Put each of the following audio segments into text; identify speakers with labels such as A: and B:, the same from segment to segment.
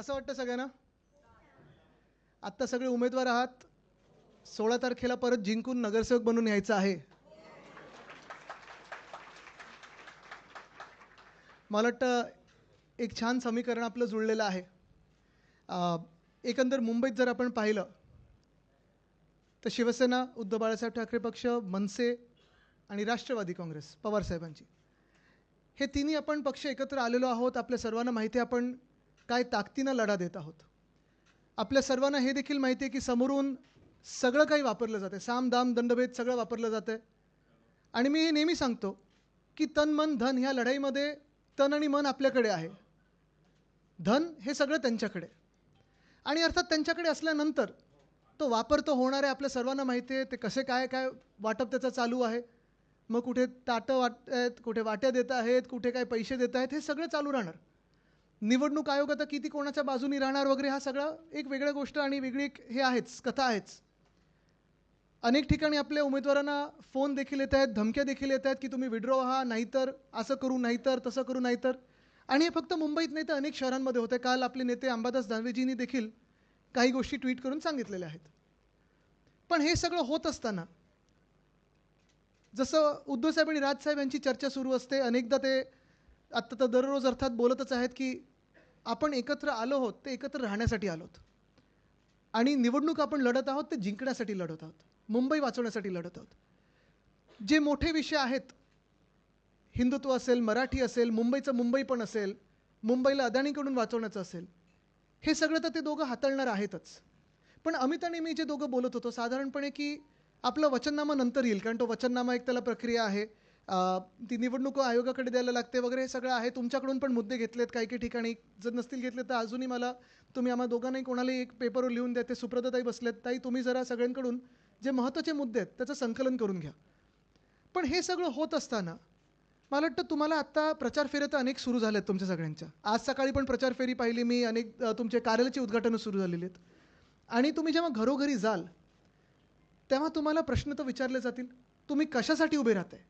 A: कसं वाटतं सगळ्यांना? आत्ता सगळे उमेदवार आहात, 16 तारखेला परत जिंकून नगरसेवक बनून यायचं आहे. मला वाटतं एक छान समीकरण आपलं जुळलेलं आहे. एकंदर मुंबईत जर आपण पाहिलं तर शिवसेना, उद्धव बाळासाहेब ठाकरे पक्ष, मनसे आणि राष्ट्रवादी काँग्रेस पवारसाहेबांची, हे तिन्ही आपण पक्ष एकत्र आलेलो आहोत. आपल्या सर्वांना माहिती आहे आपण काय ताकदीनं लढा देत आहोत. आपल्या सर्वांना हे देखील माहिती आहे की समोरून सगळं काही वापरलं जातं, साम दाम दंडभेद सगळं वापरलं जातं. आणि मी हे नेहमी सांगतो की तन मन धन ह्या लढाईमध्ये तन आणि मन आपल्याकडे आहे, धन हे सगळं त्यांच्याकडे. आणि अर्थात त्यांच्याकडे असल्यानंतर तो वापर तो होणार आहे. आपल्या सर्वांना माहिती आहे ते कसे काय काय वाटप त्याचं चालू आहे. मग कुठे ताटं वाटत आहेत, कुठे वाट्या देत आहेत, कुठे काय पैसे देत आहेत, हे सगळं चालू राहणार. निवडणूक आयोग आता किती कोणाच्या बाजूनी राहणार वगैरे हा सगळा एक वेगळी गोष्ट आणि वेगळी एक हे आहेच, कथा आहेच. अनेक ठिकाणी आपल्या उमेदवारांना फोन देखील येत आहेत, धमक्या देखील येत आहेत की तुम्ही विड्रॉ व्हा, नाहीतर असं करू, नाहीतर तसं करू, नाहीतर. आणि हे फक्त मुंबईत नाही तर अनेक शहरांमध्ये होते. काल आपले नेते अंबादास दानवेजींनी देखील काही गोष्टी ट्विट करून सांगितलेल्या आहेत. पण हे सगळं होत असताना जसं उद्धवसाहेब आणि राजसाहेब यांची चर्चा सुरू असते, अनेकदा ते आत्ता तर दररोज अर्थात बोलतच आहेत की आपण एकत्र आलो आहोत ते एकत्र राहण्यासाठी आलोत, आणि निवडणूक आपण लढत आहोत ते जिंकण्यासाठी लढत आहोत, मुंबई वाचवण्यासाठी लढत आहोत. जे मोठे विषय आहेत, हिंदुत्व असेल, मराठी असेल, मुंबईचं मुंबई पण असेल, मुंबईला अदानीकडून वाचवण्याचं असेल, हे सगळं तर ते दोघं हाताळणार आहेतच. पण अमित आणि मी जे दोघं बोलत होतो साधारणपणे की आपलं वचननामा नंतर येईल, कारण तो वचननामा एक त्याला प्रक्रिया आहे, ती निवडणूक आयोगाकडे द्यायला लागते वगैरे, हे सगळं आहे. तुमच्याकडून पण मुद्दे घेतलेत काही काही ठिकाणी, जर नसतील घेतले तर अजूनही मला तुम्ही आम्हा दोघांनाही कोणालाही एक पेपरवर लिहून द्या. ते सुप्रताई बसलेत, ताई तुम्ही जरा सगळ्यांकडून जे महत्त्वाचे मुद्दे आहेत त्याचं संकलन करून घ्या. पण हे सगळं होत असताना मला वाटतं तुम्हाला आत्ता प्रचार फेऱ्या तर अनेक सुरू झाल्यात तुमच्या सगळ्यांच्या. आज सकाळी पण प्रचार फेरी पाहिली मी, अनेक तुमचे कार्यालयाची उद्घाटनं सुरू झालेली आहेत. आणि तुम्ही जेव्हा घरोघरी जाल तेव्हा तुम्हाला प्रश्न तर विचारले जातील, तुम्ही कशासाठी उभे राहताय.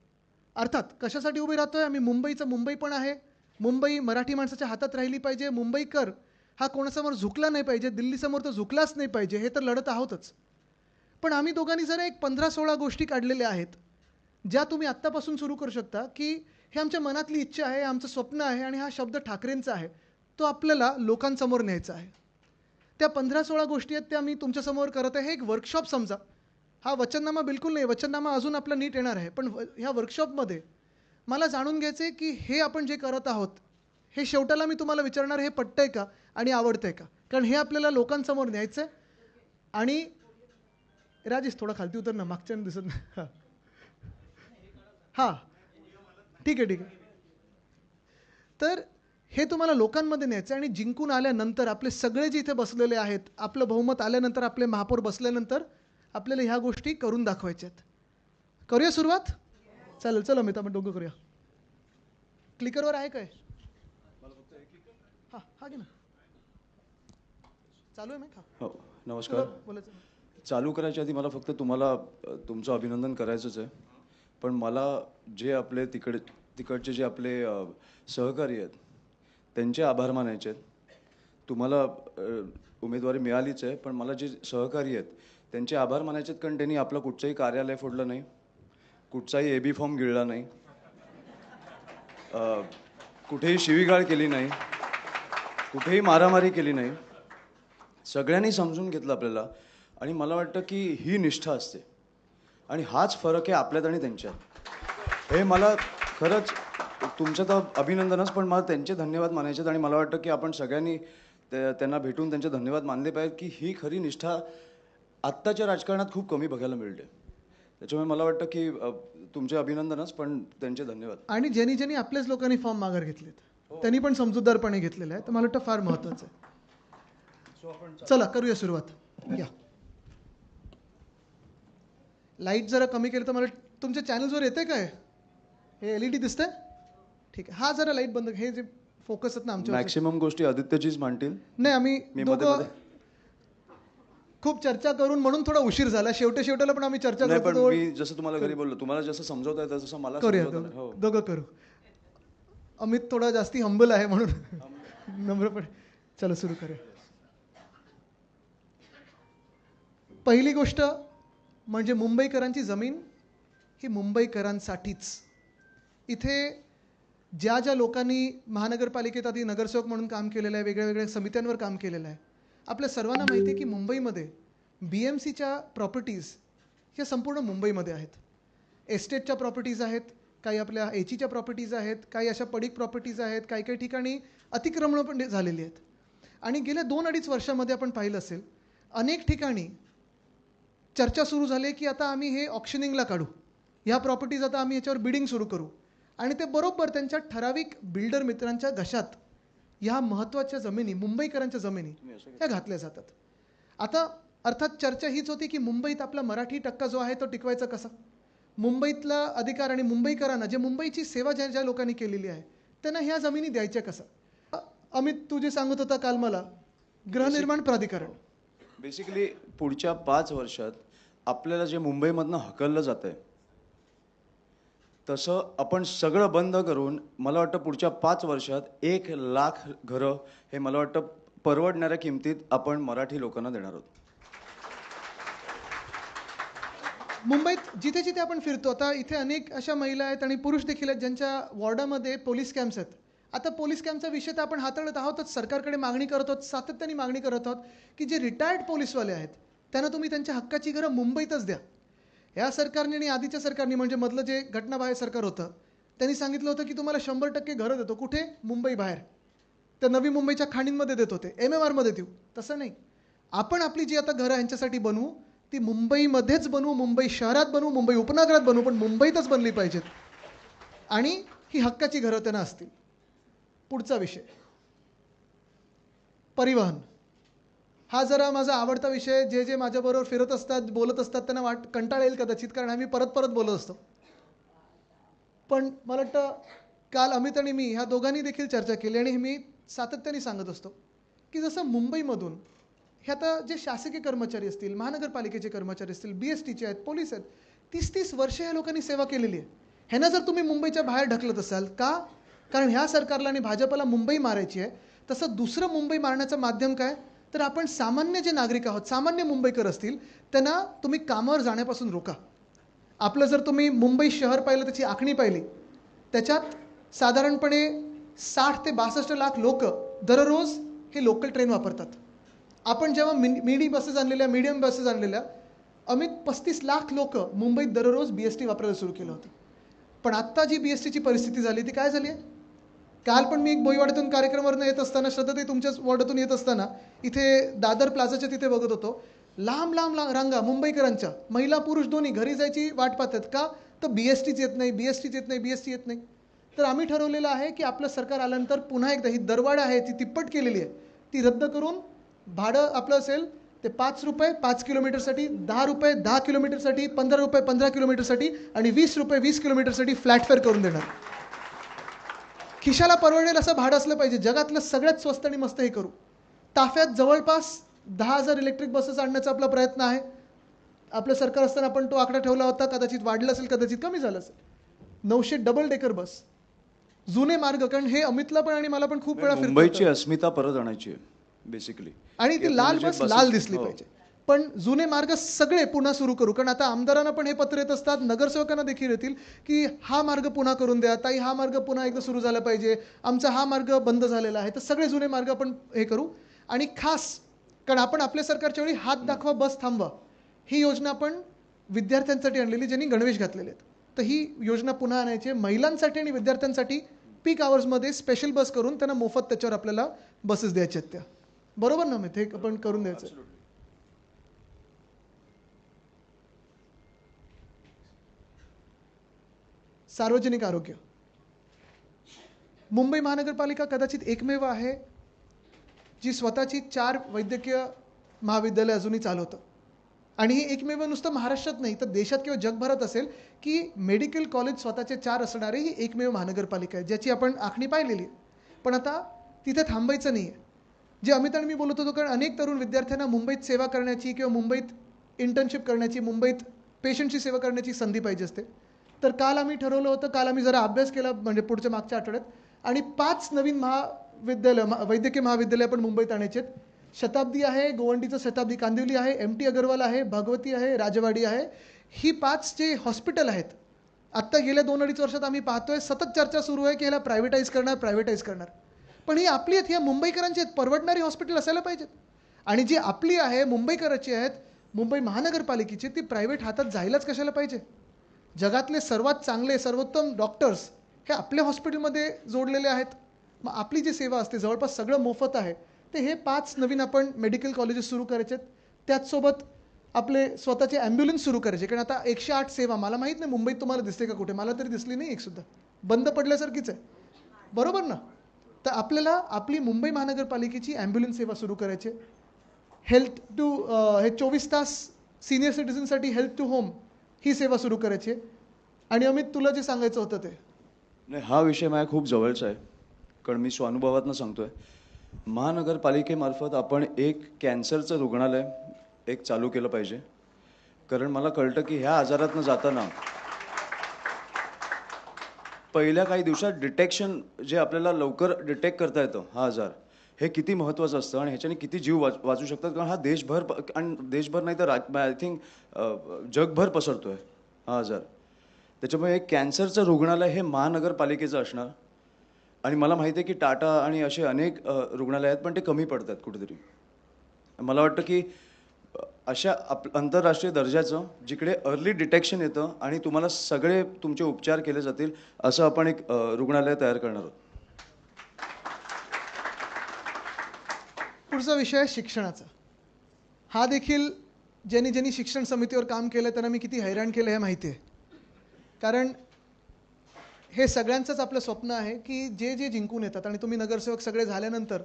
A: अर्थात कशासाठी उभे राहतोय, आम्ही मुंबईचं मुंबई पण आहे, मुंबई मराठी माणसाच्या हातात राहिली पाहिजे, मुंबईकर हा कोणासमोर झुकला नाही पाहिजे, दिल्लीसमोर तर झुकलाच नाही पाहिजे, हे तर लढत आहोतच. पण आम्ही दोघांनी जरा एक 15-16 गोष्टी काढलेल्या आहेत ज्या तुम्ही आत्तापासून सुरू करू शकता की हे आमच्या मनातली इच्छा आहे, आमचं स्वप्न आहे, आणि हा शब्द ठाकरेंचा आहे, तो आपल्याला लोकांसमोर न्यायचा आहे. त्या 15-16 गोष्टी आहेत त्या मी तुमच्यासमोर करत आहे. हे एक वर्कशॉप समजा, हा वचननामा बिलकुल नाही, वचननामा अजून आपला नीट येणार आहे. पण ह्या वर्कशॉपमध्ये मला जाणून घ्यायचं आहे की हे आपण जे करत आहोत हे शेवटाला मी तुम्हाला विचारणार, हे पटतंय का आणि आवडतंय का, कारण हे आपल्याला लोकांसमोर न्यायचं आहे. आणि राजेश थोडा खालती उतर ना, मागच्यानं दिसत नाही. हां ठीक आहे ठीक आहे. तर हे तुम्हाला लोकांमध्ये न्यायचं आहे, आणि जिंकून आल्यानंतर आपले सगळे जे इथे बसलेले आहेत, आपलं बहुमत आल्यानंतर, आपले महापौर बसल्यानंतर आपल्याला ह्या गोष्टी करून दाखवायच्या आहेत. करूया सुरुवात? चालेल, चला मी आपण दोघं करूया. क्लिकरवर आहे काय? हां हा घे ना, चालू आहे मी.
B: हो नमस्कार.
A: बोलायचं
B: चालू करायच्या आधी मला फक्त तुम्हाला तुमचं अभिनंदन करायचंच आहे. पण मला जे आपले तिकडचे जे आपले सहकारी आहेत त्यांचे आभार मानायचे आहेत. तुम्हाला उमेदवारी मिळालीच आहे, पण मला जे सहकारी आहेत त्यांचे आभार मानायचे आहेत, कारण त्यांनी आपलं कुठचंही कार्यालय फोडलं नाही, कुठचाही AB फॉर्म गिळला नाही, कुठेही शिवीगाळ केली नाही, कुठेही मारामारी केली नाही. सगळ्यांनी समजून घेतलं आपल्याला. आणि मला वाटतं की ही निष्ठा असते, आणि हाच फरक आहे आपल्यात आणि त्यांच्यात. हे मला खरंच तुमचं तर अभिनंदनच, पण मला त्यांचे धन्यवाद मानायचे आहेत. आणि मला वाटतं की आपण सगळ्यांनी त्यांना भेटून त्यांचे धन्यवाद मानले पाहिजेत, की ही खरी निष्ठा आत्ताच्या राजकारणात खूप कमी बघायला मिळते. त्याच्यामुळे मला वाटतं की तुमचे अभिनंदनच, पण त्यांचे धन्यवाद.
A: आणि ज्यांनी ज्यांनी आपल्याच लोकांनी फॉर्म माघार घेतलेत त्यांनी पण समजूतदारपणे घेतलेला आहे, तर मला वाटतं फार महत्त्वाचं आहे. चला करूया सुरुवात. या लाईट जरा कमी केलं तर मला तुमच्या चॅनल्सवर येते काय, हे LED दिसतंय? ठीक आहे, हा जरा लाईट बंद, हे जे फोकस आहेत ना आमच्या
B: मॅक्सिमम गोष्टी आदित्यजीच मांडतील.
A: नाही, आम्ही दोघं खूप चर्चा करून म्हणून थोडा उशीर झाला. शेवटाला पण आम्ही चर्चा
B: नाही, पण
A: करतो.
B: मी जसं तुम्हाला घरी बोललो, तुम्हाला जसं समजवता येतं तसं मला
A: करूया,
B: समजवता नाही. हो
A: दोघं करू. अमित थोडा जास्ती हंबल आहे म्हणून नम्रपणे. चला सुरू करूया. पहिली गोष्ट म्हणजे मुंबईकरांची जमीन ही मुंबईकरांसाठीच. इथे ज्या ज्या लोकांनी महानगरपालिकेत आधी नगरसेवक म्हणून काम केलेलं आहे, वेगळ्या वेगळ्या समित्यांवर काम केलेलं आहे, आपल्या सर्वांना माहिती आहे की मुंबईमध्ये BMCच्या प्रॉपर्टीज ह्या संपूर्ण मुंबईमध्ये आहेत. एस्टेटच्या प्रॉपर्टीज आहेत, काही आपल्या एचीच्या प्रॉपर्टीज आहेत, काही अशा पडीक प्रॉपर्टीज आहेत, काही काही ठिकाणी अतिक्रमणं पण झालेली आहेत. आणि गेल्या 2-2.5 वर्षामध्ये आपण पाहिलं असेल अनेक ठिकाणी चर्चा सुरू झाली की आता आम्ही हे ऑक्शनिंगला काढू, ह्या प्रॉपर्टीज आता आम्ही ह्याच्यावर बिडिंग सुरू करू. आणि ते बरोबर त्यांच्या ठराविक बिल्डर मित्रांच्या घशात ह्या महत्त्वाच्या जमिनी, मुंबईकरांच्या जमिनी ह्या घातल्या जातात. आता अर्थात चर्चा हीच होती की मुंबईत आपला मराठी टक्का जो आहे तो टिकवायचा कसा, मुंबईतला अधिकार आणि मुंबईकरांना जे मुंबईची सेवा ज्या ज्या लोकांनी केलेली आहे त्यांना ह्या जमिनी द्यायच्या कसा. अमित, तू जे सांगत होता काल मला गृहनिर्माण प्राधिकरण,
B: बेसिकली पुढच्या 5 वर्षात आपल्याला जे मुंबईमधनं हकललं जात आहे तसं आपण सगळं बंद करून मला वाटतं पुढच्या 5 वर्षात 1,00,000 घरं हे मला वाटतं परवडणाऱ्या किमतीत आपण मराठी लोकांना देणार आहोत.
A: मुंबईत जिथे जिथे आपण फिरतो, आता इथे अनेक अशा महिला आहेत आणि पुरुष देखील आहेत ज्यांच्या वॉर्डामध्ये पोलीस कॅम्प्स आहेत. आता पोलीस कॅम्पचा विषय तर आपण हाताळत आहोतच, सरकारकडे मागणी करत आहोत, सातत्याने मागणी करत आहोत की जे रिटायर्ड पोलीसवाले आहेत त्यांना तुम्ही त्यांच्या हक्काची घरं मुंबईतच द्या. या सरकारने आणि आधीच्या सरकारने, म्हणजे मधलं जे घटनाबाह्य सरकार होतं, त्यांनी सांगितलं होतं की तुम्हाला 100% घरं देतो. कुठे? मुंबई बाहेर, त्या नवी मुंबईच्या खाणींमध्ये देत होते, MMR मध्ये देऊ. तसं नाही, आपण आपली जी आता घरं यांच्यासाठी बनवू ती मुंबईमध्येच बनवू, मुंबई शहरात बनवू, मुंबई उपनगरात बनवू, पण मुंबईतच बनली पाहिजेत आणि ही हक्काची घरं त्यांना असतील. पुढचा विषय परिवहन. हा जरा माझा आवडता विषय. जे जे माझ्याबरोबर फिरत असतात, बोलत असतात त्यांना कंटाळा येईल कदाचित, कारण आम्ही परत परत बोलत असतो. पण मला वाटतं काल अमित आणि मी ह्या दोघांनी देखील चर्चा केली आणि मी सातत्याने सांगत असतो की जसं मुंबईमधून हे आता जे शासकीय कर्मचारी असतील, महानगरपालिकेचे कर्मचारी असतील, BSTचे आहेत, पोलीस आहेत, 30-30 वर्षे ह्या लोकांनी सेवा केलेली आहे. ह्यांना जर तुम्ही मुंबईच्या बाहेर ढकलत असाल का? कारण ह्या सरकारला आणि भाजपला मुंबई मारायची आहे. तसं दुसरं मुंबई मारण्याचं माध्यम काय? तर आपण सामान्य जे नागरिक आहोत, सामान्य मुंबईकर असतील, त्यांना तुम्ही कामावर जाण्यापासून रोका. आपलं जर तुम्ही मुंबई शहर पाहिलं, त्याची आखणी पाहिली, त्याच्यात साधारणपणे 60 ते 62 लाख लोक दररोज हे लोकल ट्रेन वापरतात. आपण जेव्हा मिडी बसेस आणलेल्या, मीडियम बसेस आणलेल्या, अमित 35 लाख लोक मुंबईत दररोज BST वापरायला सुरू केलं होतं. पण आत्ता जी BSTची परिस्थिती झाली ती काय झाली आहे? काल पण मी एक बोईवाड्यातून कार्यक्रमावरून येत असताना, श्रद्धाताई तुमच्याच वॉर्डातून येत असताना इथे दादर प्लाझाच्या तिथे बघत होतो, लांब लांब रांगा मुंबईकरांच्या, महिला पुरुष दोन्ही घरी जायची वाट पाहतात. का? तर BSTच येत नाही, BSTच येत नाही, BST येत नाही. तर आम्ही ठरवलेलं आहे की आपलं सरकार आल्यानंतर पुन्हा एकदा ही दरवाढ आहे ती तिप्पट केलेली आहे, ती रद्द करून भाडं आपलं असेल ते ₹5 5 किलोमीटरसाठी, ₹10 10 किलोमीटरसाठी, ₹15 15 किलोमीटरसाठी आणि ₹20 20 किलोमीटरसाठी फ्लॅट फेअर करून देणार. खिशाला परवडेल असं भाडं असलं पाहिजे. जगातलं सगळ्यात स्वस्त आणि मस्त हे करू. ताफ्यात जवळपास 10,000 इलेक्ट्रिक बसेस आणण्याचा आपला प्रयत्न आहे. आपलं सरकार असताना आपण तो आकडा ठेवला होता, कदाचित वाढला असेल, कदाचित कमी झालं असेल. 900 डबल डेकर बस. जुने मार्ग, कारण हे अमितला पण आणि मला पण खूप वेळा
B: मुंबईची अस्मिता परत आणायची आहे बेसिकली,
A: आणि ती लाल बस लाल दिसली पाहिजे. पण जुने मार्ग सगळे पुन्हा सुरू करू. कारण आता आमदारांना पण हे पत्र येत असतात, नगरसेवकांना देखील येतील की हा मार्ग पुन्हा करून द्या, ताई हा मार्ग पुन्हा एकदा सुरू झाला पाहिजे, आमचा हा मार्ग बंद झालेला आहे. तर सगळे जुने मार्ग आपण हे करू. आणि खास कारण आपण आपल्या सरकारच्या वेळी हात दाखवा बस थांबवा ही योजना आपण विद्यार्थ्यांसाठी आणलेली, ज्यांनी गणवेश घातलेले आहेत. तर ही योजना पुन्हा आणायची. महिलांसाठी आणि विद्यार्थ्यांसाठी पीक आवर्समध्ये स्पेशल बस करून त्यांना मोफत त्याच्यावर आपल्याला बसेस द्यायच्या आहेत. त्या बरोबर ना? हे आपण करून द्यायचं. सार्वजनिक आरोग्य. मुंबई महानगरपालिका कदाचित एकमेव आहे जी स्वतःची 4 वैद्यकीय महाविद्यालय अजूनही चालवतं. आणि हे एकमेव नुसतं महाराष्ट्रात नाही तर देशात किंवा जगभरात असेल की मेडिकल कॉलेज स्वतःचे 4 असणारी ही एकमेव महानगरपालिका आहे, ज्याची आपण आखणी पाहिलेली आहे. पण आता तिथे थांबायचं नाही आहे. जे अमित आणि मी बोलत होतो, कारण अनेक तरुण विद्यार्थ्यांना मुंबईत सेवा करण्याची किंवा मुंबईत इंटर्नशिप करण्याची, मुंबईत पेशंटची सेवा करण्याची संधी पाहिजे असते. तर काल आम्ही ठरवलं होतं, काल आम्ही जरा अभ्यास केला म्हणजे पुढच्या मागच्या आठवड्यात, आणि 5 नवीन वैद्यकीय महाविद्यालय पण मुंबईत आणायचे आहेत. शताब्दी आहे, गोवंडीचं शताब्दी कांदिवली आहे, MT अगरवाल आहे, भगवती आहे, राजवाडी आहे. ही 5 जे हॉस्पिटल आहेत, आत्ता गेल्या 2-2.5 वर्षात आम्ही पाहतोय सतत चर्चा सुरू आहे की ह्याला प्रायव्हेटाईज करणार. पण ही आपली आहेत, ह्या मुंबईकरांची आहेत, परवडणारी हॉस्पिटल असायला पाहिजेत. आणि जी आपली आहे, मुंबईकरांची आहेत, मुंबई महानगरपालिकेची, ती प्रायव्हेट हातात जायलाच कशाला पाहिजे. जगातले सर्वात चांगले सर्वोत्तम डॉक्टर्स हे आपल्या हॉस्पिटलमध्ये जोडलेले आहेत. मग आपली जी सेवा असते जवळपास सगळं मोफत आहे. ते हे 5 नवीन आपण मेडिकल कॉलेजेस सुरू करायचे आहेत. त्याचसोबत आपले स्वतःचे ॲम्ब्युलन्स सुरू करायचे. कारण आता 108 सेवा, मला माहीत नाही मुंबईत तुम्हाला दिसते का कुठे, मला तरी दिसली नाही एकसुद्धा, बंद पडल्यासारखीच आहे, बरोबर ना. तर आपल्याला आपली मुंबई महानगरपालिकेची ॲम्ब्युलन्स सेवा सुरू करायची. हेल्थ टू हे 24 तास सिनियर सिटीझनसाठी हेल्थ टू होम ही सेवा सुरू करायची. आणि अमित, तुला जे सांगायचं होतं ते
B: नाही, हा विषय माझ्या खूप जवळचा आहे, कारण मी स्वानुभवातनं सांगतोय. महानगरपालिकेमार्फत आपण एक कॅन्सरचं रुग्णालय एक चालू केलं पाहिजे. कारण मला कळतं की ह्या आजारातनं जाताना पहिल्या काही दिवसात डिटेक्शन, जे आपल्याला लवकर डिटेक्ट करता येतं हा आजार, हे किती महत्त्वाचं असतं आणि ह्याच्याने किती जीव वाचू शकतात. कारण हा देशभर आणि देशभर नाही तर आय थिंक जगभर पसरतोय हा आजार. त्याच्यामुळे एक कॅन्सरचं रुग्णालय हे महानगरपालिकेचं असणार. आणि मला माहिती आहे की टाटा आणि असे अनेक रुग्णालय आहेत, पण ते कमी पडतात कुठेतरी. मला वाटतं की अशा आंतरराष्ट्रीय दर्जाचं, जिकडे अर्ली डिटेक्शन येतं आणि तुम्हाला सगळे तुमचे उपचार केले जातील, असं आपण एक रुग्णालय तयार करणार आहोत.
A: पुढचा विषय आहे शिक्षणाचा. हा देखील ज्यांनी शिक्षण समितीवर काम केलं त्यांना मी किती हैराण केलं हे माहिती आहे. कारण हे सगळ्यांचंच आपलं स्वप्न आहे की जे जिंकून येतात, आणि तुम्ही नगरसेवक सगळे झाल्यानंतर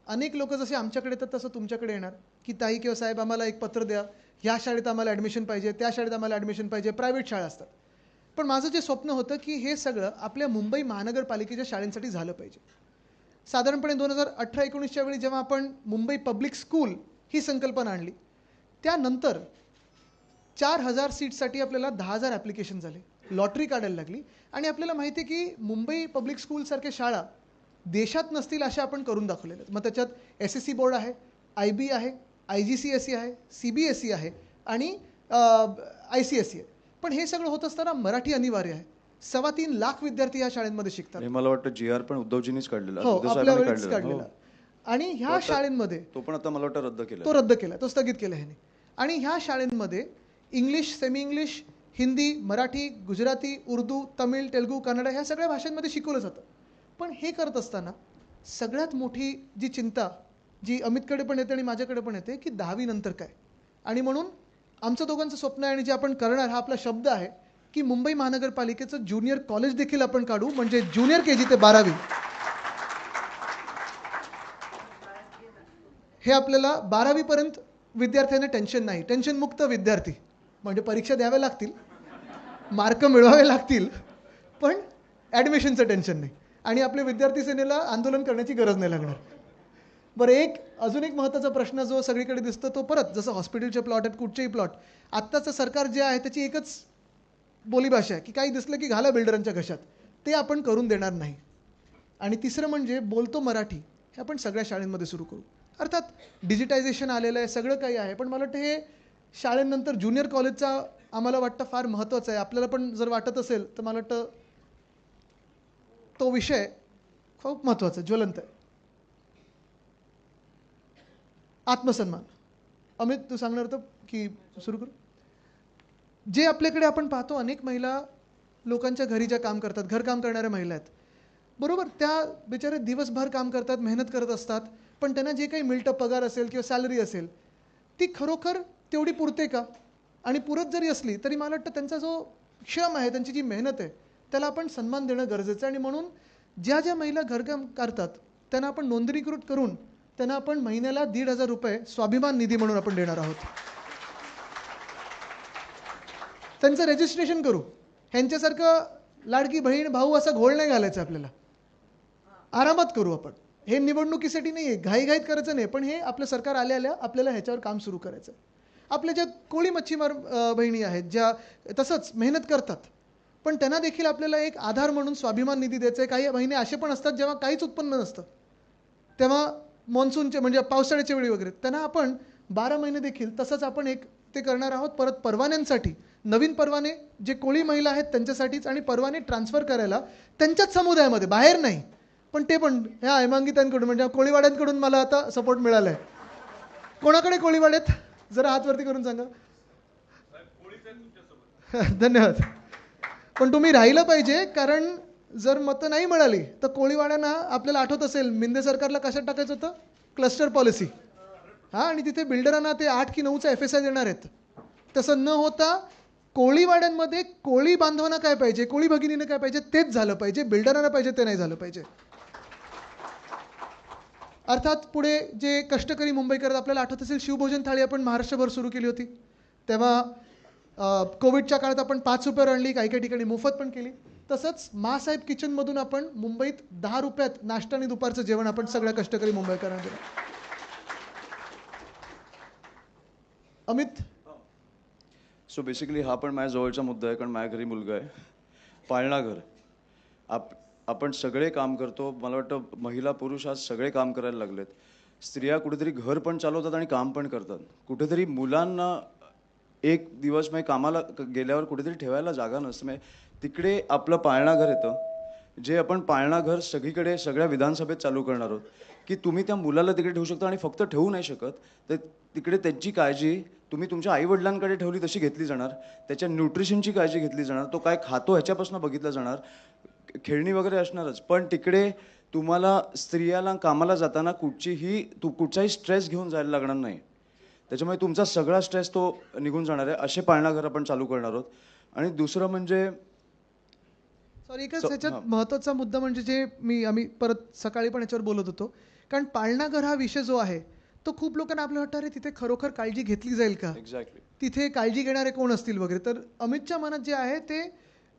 A: अनेक लोक जसे आमच्याकडे येतात तसं तुमच्याकडे येणार की ताई किंवा साहेब आम्हाला एक पत्र द्या, ह्या शाळेत आम्हाला ॲडमिशन पाहिजे, त्या शाळेत आम्हाला ॲडमिशन पाहिजे. प्रायव्हेट शाळा असतात. पण माझं जे स्वप्न होतं की हे सगळं आपल्या मुंबई महानगरपालिकेच्या शाळांसाठी झालं पाहिजे. साधारणपणे 2018-19च्या वेळी जेव्हा आपण मुंबई पब्लिक स्कूल ही संकल्पना आणली, त्यानंतर 4000 सीटसाठी आपल्याला 10,000 ॲप्लिकेशन झाले, लॉटरी काढायला लागली. आणि आपल्याला माहिती आहे की मुंबई पब्लिक स्कूलसारख्या शाळा देशात नसतील अशा आपण करून दाखवलेल्या आहेत. मग त्याच्यात SSC बोर्ड आहे, IB आहे, IGCSE आहे, CBSE आहे आणि ICSE आहे. पण हे सगळं होत असताना मराठी अनिवार्य आहे. 3.25 लाख विद्यार्थी ह्या शाळेमध्ये शिकतात.
B: मला वाटतं GR पण उद्धवजींनीच काढलेला,
A: हो, आपल्या वेळेस
B: काढलेला.
A: काढलेला. आणि ह्या शाळेंमध्ये
B: तो पण आता मला वाटतं रद्द केला,
A: तो रद्द केला, तो स्थगित केला ह्याने. आणि ह्या शाळेंमध्ये English, semi English, Hindi, Marathi, Gujarati, Urdu, Tamil, Telugu, Kannada ह्या सगळ्या भाषांमध्ये शिकवलं जातं. पण हे करत असताना सगळ्यात मोठी जी चिंता जी अमितकडे पण येते आणि माझ्याकडे पण येते की 10वी नंतर काय. आणि म्हणून आमचं दोघांचं स्वप्न आहे आणि जे आपण करणार हा आपला शब्द आहे की मुंबई महानगरपालिकेचं ज्युनियर कॉलेज देखील आपण काढू. म्हणजे ज्युनियर KG ते 12वी हे आपल्याला 12वी पर्यंत विद्यार्थ्यांना टेन्शन नाही, टेन्शन मुक्त विद्यार्थी. म्हणजे परीक्षा द्याव्या लागतील, मार्क मिळवावे लागतील, पण ॲडमिशनचं टेन्शन नाही आणि आपल्या विद्यार्थी सेनेला आंदोलन करण्याची गरज नाही लागणार. बरं, अजून एक महत्त्वाचा प्रश्न जो सगळीकडे दिसतो तो परत जसं हॉस्पिटलचे प्लॉट आहेत, कुठचेही प्लॉट, आत्ताचं सरकार जे आहे त्याची एकच बोलीभाषा आहे की काही दिसलं की घाला बिल्डरांच्या घशात. ते आपण करून देणार नाही. आणि तिसरं म्हणजे बोलतो मराठी हे आपण सगळ्या शाळांमध्ये सुरू करू. अर्थात डिजिटायझेशन आलेलं आहे, सगळं काही आहे, पण मला वाटतं हे शाळेनंतर ज्युनियर कॉलेजचा आम्हाला वाटतं फार महत्त्वाचं आहे. आपल्याला पण जर वाटत असेल तर मला वाटतं तो विषय खूप महत्त्वाचा, ज्वलंत आहे. आत्मसन्मान. अमित, तू सांगणार होतं की सुरू करू? जे आपल्याकडे आपण पाहतो अनेक महिला लोकांच्या घरी ज्या काम करतात, घरकाम करणाऱ्या महिला आहेत, बरोबर, त्या बिचारे दिवसभर काम करतात, मेहनत करत असतात, पण त्यांना जे काही मिळतं पगार असेल किंवा सॅलरी असेल ती खरोखर तेवढी पुरते का? आणि पुरत जरी असली तरी मला वाटतं त्यांचा जो श्रम आहे, त्यांची जी मेहनत आहे, त्याला आपण सन्मान देणं गरजेचं आहे. आणि म्हणून ज्या महिला घरकाम करतात त्यांना आपण नोंदणीकृत करून त्यांना आपण महिन्याला 1,500 रुपये स्वाभिमान निधी म्हणून आपण देणार आहोत. त्यांचं रजिस्ट्रेशन करू. ह्यांच्यासारखं लाडकी बहीण भाऊ असा घोळ नाही घालायचा आपल्याला. आरामात करू आपण. हे निवडणुकीसाठी नाही आहे, घाईघाईत करायचं नाही, पण हे आपलं सरकार आल्या आपल्याला ह्याच्यावर काम सुरू करायचं. आपल्या ज्या कोळी मच्छीमार बहिणी आहेत ज्या तसंच मेहनत करतात, पण त्यांना देखील आपल्याला एक आधार म्हणून स्वाभिमान निधी द्यायचा आहे. काही महिने असे पण असतात जेव्हा काहीच उत्पन्न नसतं, तेव्हा मॉन्सूनचे म्हणजे पावसाळ्याच्या वेळी वगैरे त्यांना आपण 12 महिने देखील तसंच आपण एक ते करणार आहोत. परत परवान्यांसाठी नवीन परवाने जे कोळी महिला आहेत त्यांच्यासाठीच आणि परवाने ट्रान्सफर करायला त्यांच्याच समुदायामध्ये बाहेर नाही पण ते पण ह्या हेमांगितांकडून म्हणजे कोळीवाड्यांकडून मला आता सपोर्ट मिळाला आहे. कोणाकडे कोळीवाड्यात जरा हातवरती करून सांगा. धन्यवाद. पण तुम्ही राहिलं पाहिजे कारण जर मतं नाही मिळाली तर कोळीवाड्यांना आपल्याला आठवत असेल मिंदे सरकारला कशात टाकायचं होतं क्लस्टर पॉलिसी. हां आणि तिथे बिल्डरांना ते 8 की 9चा FSI देणार आहेत. तसं न होता कोळीवाड्यांमध्ये कोळी बांधवांना काय पाहिजे कोळी भगिनीनं काय पाहिजे तेच झालं पाहिजे. बिल्डरांना पाहिजे ते नाही झालं पाहिजे. अर्थात पुढे जे कष्टकरी मुंबईकर आपल्याला आठवत असेल शिवभोजन थाळी आपण महाराष्ट्रभर सुरू केली होती. तेव्हा कोविडच्या काळात आपण 5 रुपयावर आणली काही काही ठिकाणी मोफत पण केली. तसंच मासाहेब किचनमधून आपण मुंबईत 10 रुपयात नाश्ता आणि दुपारचं जेवण आपण सगळ्या कष्टकरी मुंबईकरांना दिलं. अमित
B: सो बेसिकली हा पण माझ्या जवळचा मुद्दा आहे कारण माझ्या घरी मुलगा आहे. पाळणा घर आपण सगळे काम करतो. मला वाटतं महिला पुरुष आज सगळे काम करायला लागलेत. स्त्रिया कुठेतरी घर पण चालवतात आणि काम पण करतात. कुठेतरी मुलांना एक दिवस म्हणजे कामाला गेल्यावर कुठेतरी ठेवायला जागा नसते. म्हणजे तिकडे आपलं पाळणा घर येतं जे आपण पाळणा घर सगळीकडे सगळ्या विधानसभेत चालू करणार आहोत की तुम्ही त्या मुलाला तिकडे ठेवू शकता आणि फक्त ठेवू नाही शकत तर तिकडे त्याची काळजी तुम्ही तुमच्या आईवडिलांकडे ठेवली तशी घेतली जाणार. त्याच्या न्यूट्रिशनची काळजी घेतली जाणार. तो काय खातो ह्याच्यापासून बघितलं जाणार. खेळणी वगैरे असणारच पण तिकडे तुम्हाला स्त्रियाला कामाला जाताना कुठचाही स्ट्रेस घेऊन जायला लागणार नाही. त्याच्यामुळे तुमचा सगळा स्ट्रेस तो निघून जाणार आहे. असे पाळणाघर आपण चालू करणार आहोत. आणि दुसरं म्हणजे
A: सॉरी एकच ह्याच्यात महत्त्वाचा मुद्दा म्हणजे जे आम्ही परत सकाळी पण याच्यावर बोलत होतो कारण पाळणाघर हा विषय जो आहे तो खूप लोकांना आपल्याला वाटतं अरे तिथे खरोखर काळजी घेतली जाईल का
B: एक्झॅक्टली
A: तिथे काळजी घेणारे कोण असतील वगैरे. तर अमितच्या मनात जे आहे ते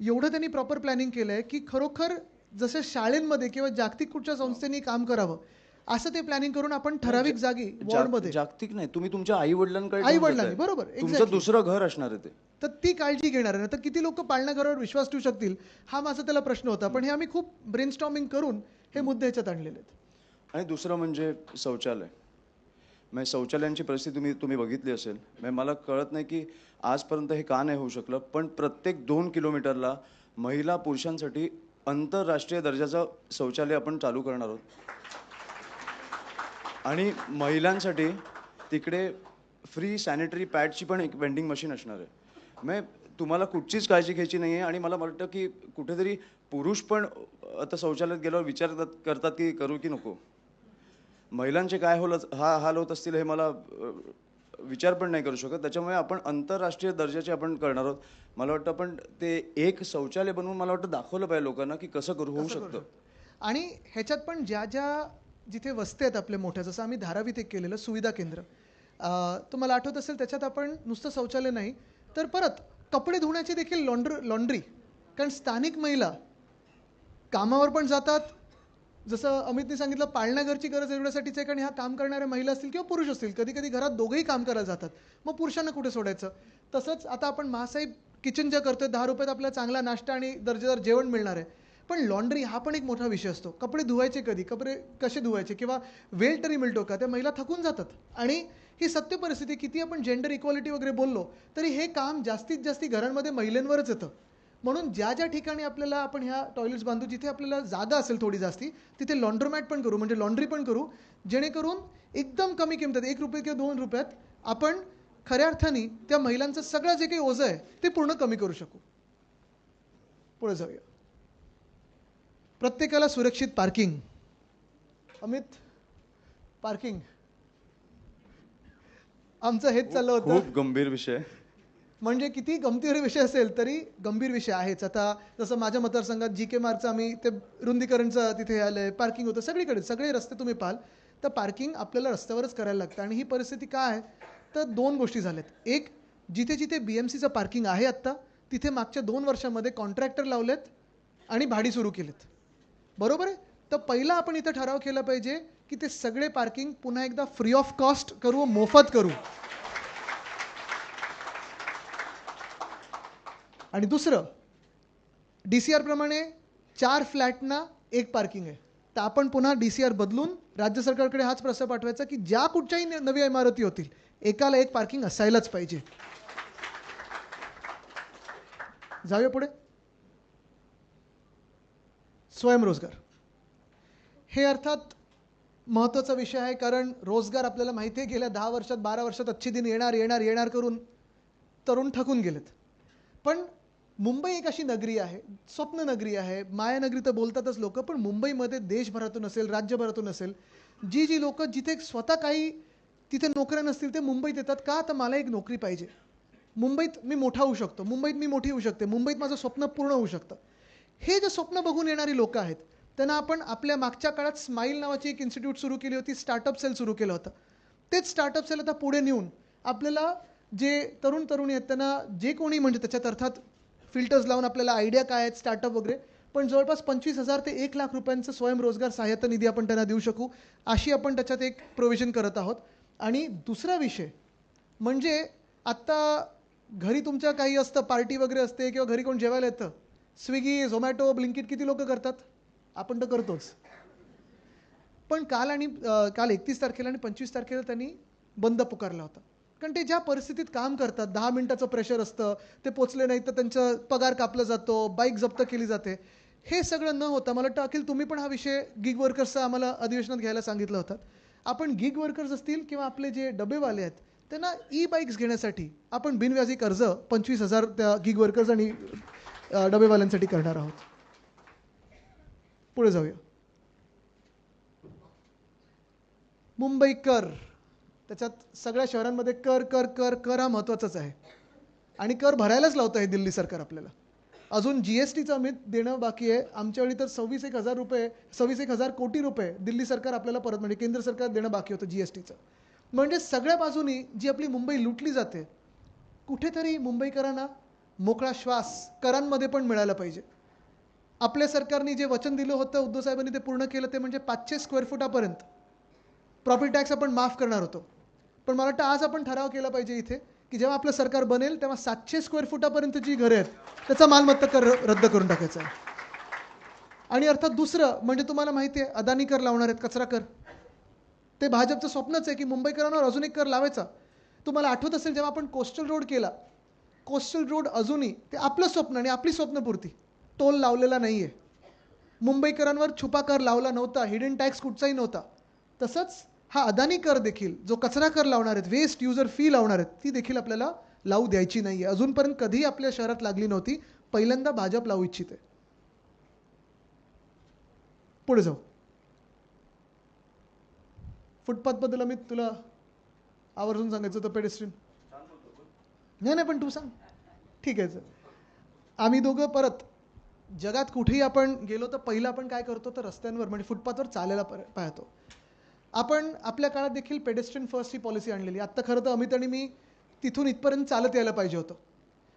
A: एवढं त्यांनी प्रॉपर प्लॅनिंग केलं आहे की खरोखर जसं शाळेंमध्ये किंवा जागतिक कुठच्या संस्थेने काम करावं असं ते प्लॅनिंग करून आपण ठराविक जागी वॉर्डमध्ये
B: जागतिक नाही तुम्ही तुमच्या आई वडिलांकडे
A: आई-वडिलांनी, बरोबर,
B: तुमचं
A: exactly.
B: दुसरं घर असणार आहे ते.
A: तर ती काळजी घेणार आहे. तर किती लोक पाळणाघरावर विश्वास ठेवू शकतील हा माझा त्याला प्रश्न होता. पण हे आम्ही खूप ब्रेनस्टॉर्मिंग करून हे मुद्दे ह्याच्यात आणलेले आहेत.
B: आणि दुसरं म्हणजे शौचालय. म्हणजे शौचालयांची परिस्थिती तुम्ही बघितली असेल. म्हणजे मला कळत नाही की आजपर्यंत हे का नाही होऊ शकलं पण प्रत्येक 2 किलोमीटरला महिला पुरुषांसाठी आंतरराष्ट्रीय दर्जाचं शौचालय आपण चालू करणार आहोत. आणि महिलांसाठी तिकडे फ्री सॅनिटरी पॅडची पण एक वेंडिंग मशीन असणार आहे. म्हणजे तुम्हाला कुठचीच काळजी घ्यायची नाही आहे. आणि मला वाटतं की कुठेतरी पुरुष पण आता शौचालयात गेल्यावर विचार करतात की करू की नको. महिलांचे काय हाल होत असतील हे मला विचार पण नाही करू शकत. त्याच्यामुळे आपण आंतरराष्ट्रीय दर्जाचे आपण करणार आहोत. मला वाटतं पण ते एक शौचालय बनवून मला वाटतं दाखवलं पाहिजे लोकांना की कसं होऊ शकतं.
A: आणि ह्याच्यात पण ज्या जिथे वस्ती आहेत आपल्या मोठ्या जसं आम्ही धारावीत एक केलेलं सुविधा केंद्र तुम्हाला आठवत असेल त्याच्यात आपण नुसतं शौचालय नाही तर परत कपडे धुण्याची देखील लॉन्ड्री कारण स्थानिक महिला कामावर पण जातात. जसं अमितने सांगितलं पाळणाघरची गरज एवढ्यासाठीच आहे कारण ह्या काम करणाऱ्या महिला असतील किंवा पुरुष असतील कधी कधी घरात दोघंही काम करायला जातात. मग पुरुषांना कुठे सोडायचं. तसंच आता आपण मासाहेब किचन ज्या करतोय 10 रुपयात आपल्याला चांगला नाश्ता आणि दर्जेदार जेवण मिळणार आहे. पण लॉन्ड्री हा पण एक मोठा विषय असतो. कपडे धुवायचे कधी कपडे कसे धुवायचे किंवा वेळ तरी मिळतो का. त्या महिला थकून जातात. आणि ही सत्य परिस्थिती किती आपण जेंडर इक्वालिटी वगैरे बोललो तरी हे काम जास्तीत जास्त घरांमध्ये महिलांवरच येतं. म्हणून ज्या ठिकाणी आपल्याला आपण ह्या टॉयलेट्स बांधू जिथे आपल्याला जागा असेल थोडी जास्ती तिथे लॉन्ड्रोमॅट पण करू म्हणजे लॉन्ड्री पण करू जेणेकरून एकदम कमी किमतीत 1 रुपये किंवा 2 रुपयात आपण खऱ्या अर्थाने त्या महिलांचं सगळं जे काही ओझं आहे ते पूर्ण कमी करू शकू. पुढे जाऊया. प्रत्येकाला सुरक्षित पार्किंग. अमित पार्किंग आमचं हेच चाललं होतं.
B: खूप गंभीर विषय.
A: म्हणजे किती गमतीदार विषय असेल तरी गंभीर विषय आहेच. आता जसं माझ्या मतदारसंघात GK मार्गचं आम्ही ते रुंदीकरणचं तिथे आलंय पार्किंग होतं सगळीकडे सगळे रस्ते तुम्ही पाहाल तर पार्किंग आपल्याला रस्त्यावरच करायला लागतं. आणि ही परिस्थिती काय आहे तर 2 गोष्टी झाल्यात. एक जिथे जिथे BMCचं पार्किंग आहे आत्ता तिथे मागच्या 2 वर्षामध्ये कॉन्ट्रॅक्टर लावलेत आणि भाडी सुरू केलेत. बरोबर आहे. तर पहिला आपण इथं ठराव केला पाहिजे की ते सगळे पार्किंग पुन्हा एकदा फ्री ऑफ कॉस्ट करू मोफत करू. आणि दुसरं DCR प्रमाणे 4 फ्लॅटना 1 पार्किंग आहे. तर आपण पुन्हा DCR बदलून राज्य सरकारकडे हाच प्रस्ताव पाठवायचा की ज्या कुठच्याही नव्या इमारती होतील एकाला एक पार्किंग असायलाच पाहिजे. जाऊया पुढे. स्वयंरोजगार हे अर्थात महत्त्वाचा विषय आहे, कारण रोजगार आपल्याला माहिती आहे गेल्या 10 वर्षात 12 वर्षात अच्छे दिन येणार करून तरुण थकून गेलेत. पण मुंबई एक अशी नगरी आहे, स्वप्न नगरी आहे, मायानगरी तर बोलतातच लोक, पण मुंबईमध्ये देशभरातून असेल, राज्यभरातून असेल, जी लोक जिथे स्वतः काही तिथे नोकऱ्या नसतील ते मुंबईत येतात. का? तर मला एक नोकरी पाहिजे, मुंबईत मी मोठा होऊ शकतो, मुंबईत मी मोठी होऊ शकते, मुंबईत माझं स्वप्न पूर्ण होऊ शकतं. हे जे स्वप्न बघून येणारी लोक आहेत त्यांना आपण आपल्या मागच्या काळात स्माईल नावाची एक इन्स्टिट्यूट सुरू केली होती, स्टार्टअप सेल सुरू केलं होतं. तेच स्टार्टअप सेल आता पुढे नेऊन आपल्याला जे तरुण तरुणी आहेत त्यांना जे कोणी, म्हणजे त्याच्यात अर्थात फिल्टर्स लावून आपल्याला आयडिया काय आहेत स्टार्टअप वगैरे, पण जवळपास 25,000 ते 1,00,000 रुपयांचं स्वयंरोजगार सहाय्यता निधी आपण त्यांना देऊ शकू, अशी आपण त्याच्यात एक प्रोव्हिजन करत आहोत. आणि दुसरा विषय म्हणजे आत्ता घरी तुमच्या काही असतं, पार्टी वगैरे असते किंवा घरी कोण जेवायला येतं, स्विगी, झोमॅटो, ब्लिंकिट किती लोक करतात? आपण तर करतोच. पण काल 31 तारखेला आणि 25 तारखेला त्यांनी बंद पुकारला होता, कारण ते ज्या परिस्थितीत काम करतात, 10 मिनिटाचं प्रेशर असतं, ते पोचले नाही तर त्यांचा पगार कापला जातो, बाईक जप्त केली जाते. हे सगळं न होता मला वाटतं अखिल तुम्ही पण हा विषय गिग वर्कर्सचा आम्हाला अधिवेशनात घ्यायला सांगितलं होतं. आपण गिग वर्कर्स असतील किंवा आपले जे डबेवाले आहेत त्यांना बाईक्स घेण्यासाठी आपण बिनव्याजी कर्ज 25,000 त्या गिग वर्कर्स आणि डबेवाल्यांसाठी करणार आहोत. पुढे जाऊया. मुंबई कर, त्याच्यात सगळ्या शहरांमध्ये कर कर कर कर हा महत्त्वाचाच आहे आणि कर भरायलाच लावतं आहे दिल्ली सरकार आपल्याला. अजून GSTचं अमित देणं बाकी आहे. आमच्या वेळी तर 26,000 कोटी रुपये दिल्ली सरकार आपल्याला परत, म्हणजे केंद्र सरकार देणं बाकी होतं GSTचं. म्हणजे सगळ्या बाजूनी जी आपली मुंबई लुटली जाते, कुठेतरी मुंबईकरांना मोकळा श्वास करांमध्ये पण मिळाला पाहिजे. आपल्या सरकारने जे वचन दिलं होतं उद्धव साहेबांनी ते पूर्ण केलं, ते म्हणजे 500 स्क्वेअर फुटापर्यंत प्रॉपर्टी टॅक्स आपण माफ करणार होतो. पण मला वाटतं आज आपण ठराव केला पाहिजे इथे की जेव्हा आपलं सरकार बनेल तेव्हा 700 स्क्वेअर फुटापर्यंत जी घरे आहेत त्याचा मालमत्ता कर रद्द करून टाकायचा आहे. आणि अर्थात दुसरं म्हणजे तुम्हाला माहिती आहे अदानी कर लावणार आहेत, कचरा कर. ते भाजपचं स्वप्नच आहे की मुंबईकरांवर अजून एक कर लावायचा. तुम्हाला आठवत असेल जेव्हा आपण कोस्टल रोड केला, कोस्टल रोड अजूनही ते आपलं स्वप्न आणि आपली स्वप्नपूर्ती, टोल लावलेला नाही आहे, मुंबईकरांवर छुपा कर लावला नव्हता, हिडन टॅक्स कुठचाही नव्हता. तसंच हा अदानी कर देखील जो कचरा कर लावणार आहेत, वेस्ट युजर फी लावणार आहेत, ती देखील आपल्याला लावू द्यायची नाही आहे. अजूनपर्यंत कधीही आपल्या शहरात लागली नव्हती, पहिल्यांदा भाजप लावू इच्छिते. पुढे जाऊ. फुटपाथबद्दल अमित तुला आवर्जून सांगायचं होतं. पेडेस्ट्रीन नाही पण तू सांग. ठीक आहे सर. आम्ही दोघं परत जगात कुठेही आपण गेलो तर पहिलं आपण काय करतो तर रस्त्यांवर म्हणजे फुटपाथवर चालायला पाहतो. आपण आपल्या काळात देखील पेडेस्ट्रियन फर्स्ट ही पॉलिसी आणलेली. आत्ता खरं तर अमित आणि मी तिथून इथपर्यंत चालत यायला पाहिजे होतं,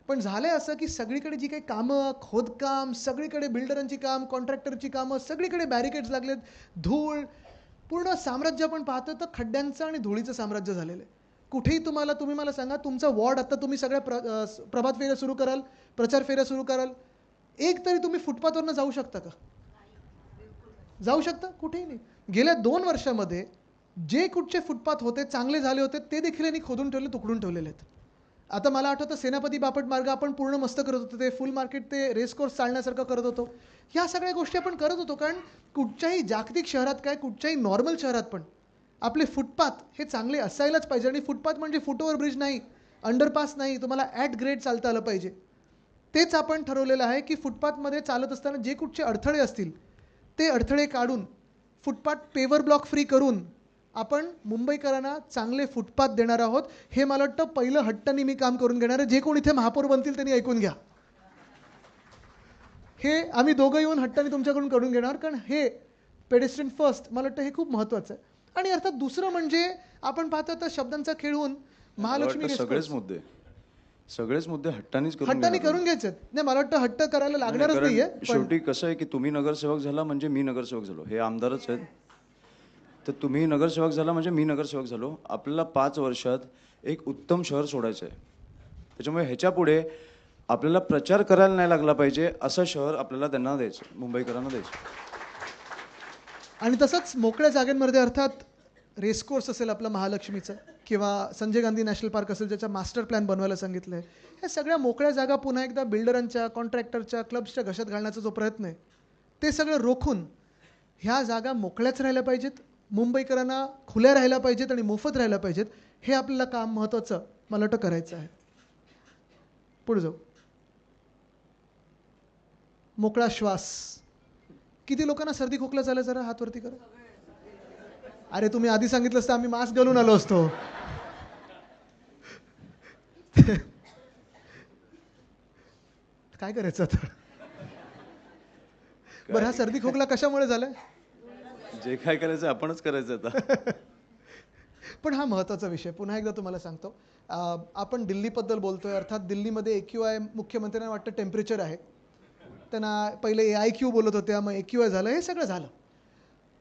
A: पण झालं असं की सगळीकडे जी काही कामं, खोदकाम, सगळीकडे बिल्डरांची काम, कॉन्ट्रॅक्टरची कामं, सगळीकडे बॅरिकेड्स लागलेत, धूळ, पूर्ण साम्राज्य आपण पाहतो तर खड्ड्यांचं आणि धुळीचं साम्राज्य झालेलं आहे. कुठेही तुम्ही मला सांगा तुमचा वॉर्ड, आता तुम्ही सगळ्या प्रभात फेऱ्या सुरू कराल, प्रचार फेऱ्या सुरू कराल, एक तरी तुम्ही फुटपाथवरनं जाऊ शकता का? जाऊ शकता? कुठेही नाही. गेल्या 2 वर्षामध्ये जे कुठचे फुटपाथ होते चांगले झाले होते ते देखील यांनी खोदून ठेवले, तुकडून ठेवलेले आहेत. आता मला आठवतं सेनापती बापट मार्ग आपण पूर्ण मस्त करत होतो, ते फुल मार्केट ते रेस कोर्स चालण्यासारखं करत होतो. ह्या सगळ्या गोष्टी आपण करत होतो कारण कुठच्याही जागतिक शहरात काय, कुठच्याही नॉर्मल शहरात पण आपले फुटपाथ हे चांगले असायलाच पाहिजे. आणि फुटपाथ म्हणजे फुटओव्हर ब्रिज नाही, अंडरपास नाही, तुम्हाला ॲट ग्रेड चालता आलं पाहिजे. तेच आपण ठरवलेलं आहे की फुटपाथमध्ये चालत असताना जे कुठचे अडथळे असतील ते अडथळे काढून फुटपाथ पेवर ब्लॉक फ्री करून आपण मुंबईकरांना चांगले फुटपाथ देणार आहोत. हे मला वाटतं पहिलं हट्टाने मी काम करून घेणार आहे. जे कोण इथे महापौर बनतील त्यांनी ऐकून घ्या, हे आम्ही दोघं येऊन हट्टाने तुमच्याकडून करून घेणार, कारण हे पेडेस्ट्रियन फर्स्ट मला वाटतं हे खूप महत्त्वाचं आहे. आणि अर्थात दुसरं म्हणजे आपण पाहतो तर शब्दांचा खेळून महालक्ष्मी
B: सगळेच मुद्दे हट्टाने
A: करून घ्यायचे. नाही मला वाटतं हट्ट करायला लागणारच नाहीये.
B: शेवटी कसं आहे की तुम्ही नगरसेवक झाला म्हणजे मी नगरसेवक झालो, हे आमदारच आहेत, तर तुम्ही नगरसेवक झाला म्हणजे मी नगरसेवक झालो. आपल्याला 5 वर्षात एक उत्तम शहर सोडायचं आहे. त्याच्यामुळे ह्याच्या पुढे आपल्याला प्रचार करायला नाही लागला पाहिजे असं शहर आपल्याला त्यांना द्यायचं, मुंबईकरांना द्यायचं.
A: आणि तसंच मोकळ्या जागांमध्ये अर्थात रेसकोर्स असेल आपलं महालक्ष्मीचं किंवा संजय गांधी नॅशनल पार्क असेल ज्याचा मास्टर प्लॅन बनवायला सांगितलं आहे, ह्या सगळ्या मोकळ्या जागा पुन्हा एकदा बिल्डरांच्या कॉन्ट्रॅक्टरच्या क्लब्सच्या घशात घालण्याचा जो प्रयत्न आहे ते सगळं रोखून ह्या जागा मोकळ्याच राहिल्या पाहिजेत, मुंबईकरांना खुल्या राहिल्या पाहिजेत आणि मोफत राहिल्या पाहिजेत. हे आपल्याला काम महत्त्वाचं मला वाटतं करायचं आहे. पुढे जाऊ. मोकळा श्वास. किती लोकांना सर्दी खोकला झालं जरा हात वरती करा. अरे तुम्ही आधी सांगितलं असतं आम्ही मास्क घालून आलो असतो. काय करायचं आता. बरं, हा सर्दी खोकला कशामुळे झालाय?
B: जे काय करायचं आपणच करायचं आता.
A: पण हा महत्त्वाचा विषय पुन्हा एकदा तुम्हाला सांगतो. आपण दिल्लीबद्दल बोलतोय. अर्थात दिल्लीमध्ये AQI मुख्यमंत्र्यांना वाटतं टेम्परेचर आहे. त्यांना पहिले AIQ बोलत होत्या, मग AQI झालं, हे सगळं झालं.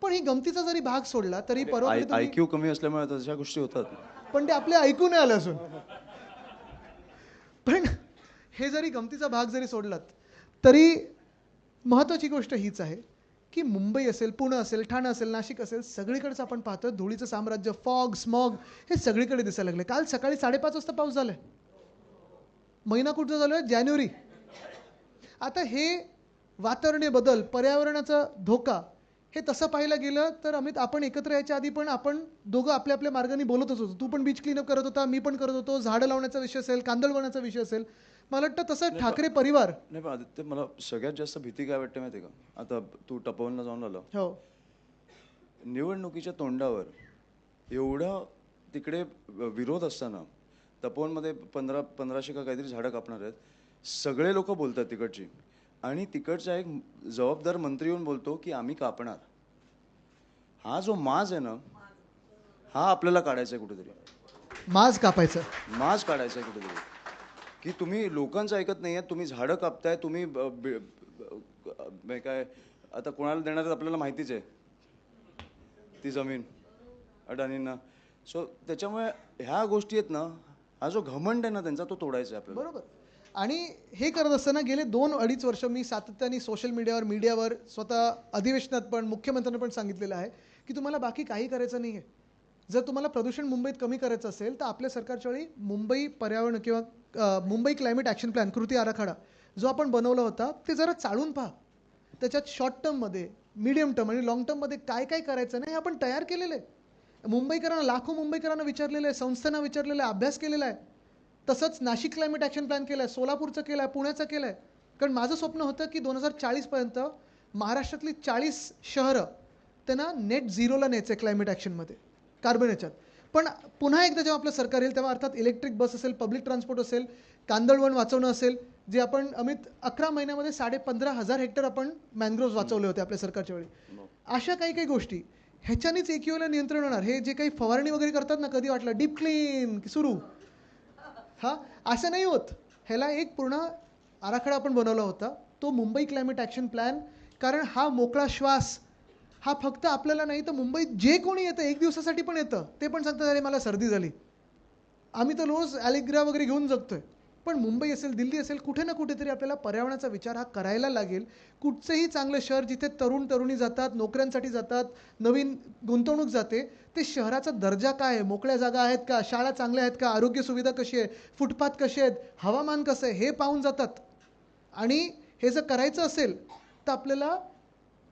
A: पण ही गमतीचा जरी भाग सोडला तरी परवा
B: IQ कमी असल्यामुळे तशा गोष्टी होतात.
A: पण ते आपले ऐकू नाही आलं असून. पण हे जरी गमतीचा भाग जरी सोडलात तरी महत्त्वाची गोष्ट हीच आहे की मुंबई असेल, पुणे असेल, ठाणे असेल, नाशिक असेल, सगळीकडेच आपण पाहतोय धुळीचं साम्राज्य, फॉग, स्मॉग हे सगळीकडे दिसायला लागले. काल सकाळी 5:30 वाजता पाऊस झालाय. महिना कुठचा झालोय? जानेवारी. आता हे वातावरणीय बदल, पर्यावरणाचा धोका, हे तसं पाहायला गेलं तर अमित, आपण एकत्र यायच्या आधी पण आपण दोघं आपल्या आपल्या मार्गाने बोलतच होतो. तू पण बीच क्लीनअप करत होता, मी पण करत होतो. झाडं लावण्याचा विषय असेल, कांदळवनाचा विषय असेल. मला वाटतं तसं ठाकरे परिवार.
B: नाही पण आदित्य, मला सगळ्यात जास्त भीती काय वाटते माहिती आहे का? आता तू टपवनला जाऊन आला,
A: हो,
B: निवडणुकीच्या तोंडावर एवढा तिकडे विरोध असताना तपोवनमध्ये 1500 का काहीतरी झाडं कापणार आहेत, सगळे लोक बोलतात तिकडची, आणि तिकडचा एक जबाबदार मंत्री येऊन बोलतो की आम्ही कापणार. हा जो माज आहे ना, हा आपल्याला काढायचा आहे कुठेतरी.
A: माज कापायचं,
B: माज काढायचा आहे कुठेतरी, की तुम्ही लोकांचं ऐकत नाही आहे, तुम्ही झाडं कापताय, तुम्ही काय आता कोणाला देणार आहेत आपल्याला माहितीच आहे ती जमीन, अडाणींना. सो त्याच्यामुळे ह्या गोष्टी आहेत ना, हा जो घमंड आहे ना त्यांचा, तो तोडायचा आहे आपल्याला.
A: बरोबर. आणि हे करत असताना गेले 2-2.5 वर्ष मी सातत्याने सोशल मीडियावर स्वतः अधिवेशनात पण मुख्यमंत्र्यांनी पण सांगितलेलं आहे की तुम्हाला बाकी काही करायचं नाही आहे. जर तुम्हाला प्रदूषण मुंबईत कमी करायचं असेल तर आपल्या सरकारच्या वेळी मुंबई पर्यावरण किंवा मुंबई क्लायमेट ॲक्शन प्लॅन, कृती आराखडा जो आपण बनवला होता ते जरा चालून पहा. त्याच्यात शॉर्ट टर्ममध्ये, मीडियम टर्म आणि लॉंग टर्ममध्ये काय काय करायचं नाही हे आपण तयार केलेलं आहे. मुंबईकरांना, लाखो मुंबईकरांना विचारलेलं आहे, संस्थांना विचारलेलं आहे, अभ्यास केलेला आहे. तसंच नाशिक क्लायमेट ॲक्शन प्लॅन केलं आहे, सोलापूरचं केलं आहे, पुण्याचं केलं आहे. कारण माझं स्वप्न होतं की 2040पर्यंत महाराष्ट्रातली 40 शहरं त्यांना नेट झिरोला न्यायचं आहे क्लायमेट ॲक्शनमध्ये, कार्बन याच्यात. पण पुन्हा एकदा जेव्हा आपलं सरकार येईल तेव्हा अर्थात इलेक्ट्रिक बस असेल, पब्लिक ट्रान्सपोर्ट असेल, कांदळवन वाचवणं असेल, जे आपण अमित 11 महिन्यामध्ये 15,500 हेक्टर आपण मॅनग्रोव्ह वाचवले होते आपल्या सरकारच्या वेळी. अशा काही काही गोष्टी ह्याच्यानेच AQIला नियंत्रण होणार. हे जे काही फवारणी वगैरे करतात ना, कधी वाटलं डीप क्लीन सुरू, हा असं नाही होत. ह्याला एक पूर्ण आराखडा आपण बनवला होता, तो मुंबई क्लायमेट ॲक्शन प्लॅन. कारण हा मोकळा श्वास हा फक्त आपल्याला नाही तर मुंबईत जे कोणी येतं, एक दिवसासाठी पण येतं, ते पण सांगतात अरे मला सर्दी झाली. आम्ही तर रोज ॲलिग्रा वगैरे घेऊन जगतोय. पण मुंबई असेल, दिल्ली असेल, कुठे ना कुठेतरी आपल्याला पर्यावरणाचा विचार हा करायला लागेल. कुठचंही चांगलं शहर जिथे तरुण तरुणी जातात, नोकऱ्यांसाठी जातात, नवीन गुंतवणूक जाते, ते शहराचा दर्जा काय आहे, मोकळ्या जागा आहेत का, शाळा चांगल्या आहेत का, आरोग्य सुविधा कशी आहे, फुटपाथ कसे आहेत, हवामान कसं आहे, हे पाहून जातात. आणि हे जर करायचं असेल तर आपल्याला